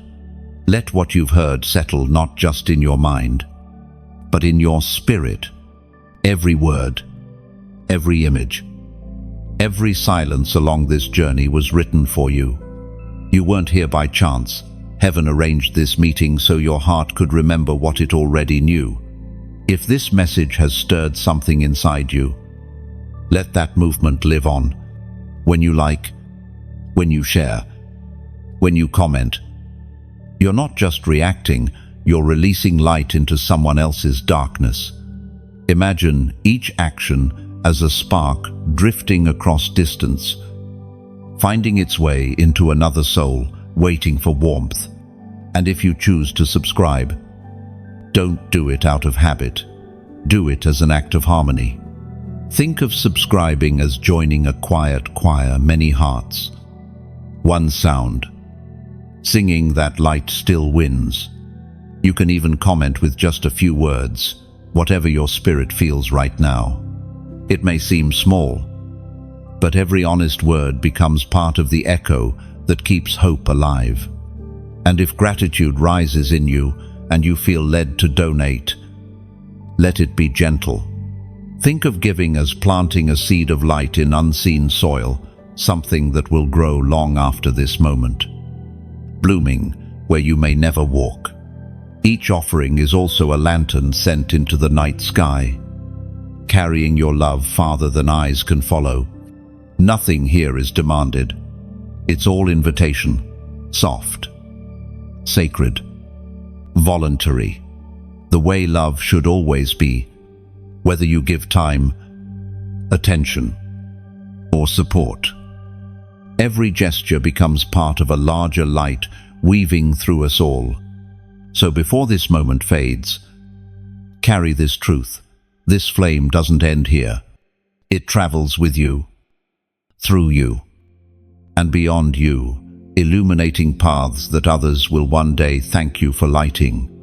[SPEAKER 1] Let what you've heard settle not just in your mind, but in your spirit. Every word, every image, every silence along this journey was written for you. You weren't here by chance. Heaven arranged this meeting so your heart could remember what it already knew. If this message has stirred something inside you, let that movement live on. When you like, when you share, when you comment, you're not just reacting, you're releasing light into someone else's darkness. Imagine each action as a spark drifting across distance, finding its way into another soul, waiting for warmth. And if you choose to subscribe, don't do it out of habit. Do it as an act of harmony. Think of subscribing as joining a quiet choir, many hearts, one sound, singing that light still wins. You can even comment with just a few words, whatever your spirit feels right now. It may seem small, but every honest word becomes part of the echo that keeps hope alive. And if gratitude rises in you and you feel led to donate, let it be gentle. Think of giving as planting a seed of light in unseen soil, something that will grow long after this moment, blooming where you may never walk. Each offering is also a lantern sent into the night sky, carrying your love farther than eyes can follow. Nothing here is demanded. It's all invitation, soft, sacred, voluntary, the way love should always be, whether you give time, attention, or support. Every gesture becomes part of a larger light weaving through us all. So before this moment fades, carry this truth. This flame doesn't end here. It travels with you, through you, and beyond you, illuminating paths that others will one day thank you for lighting.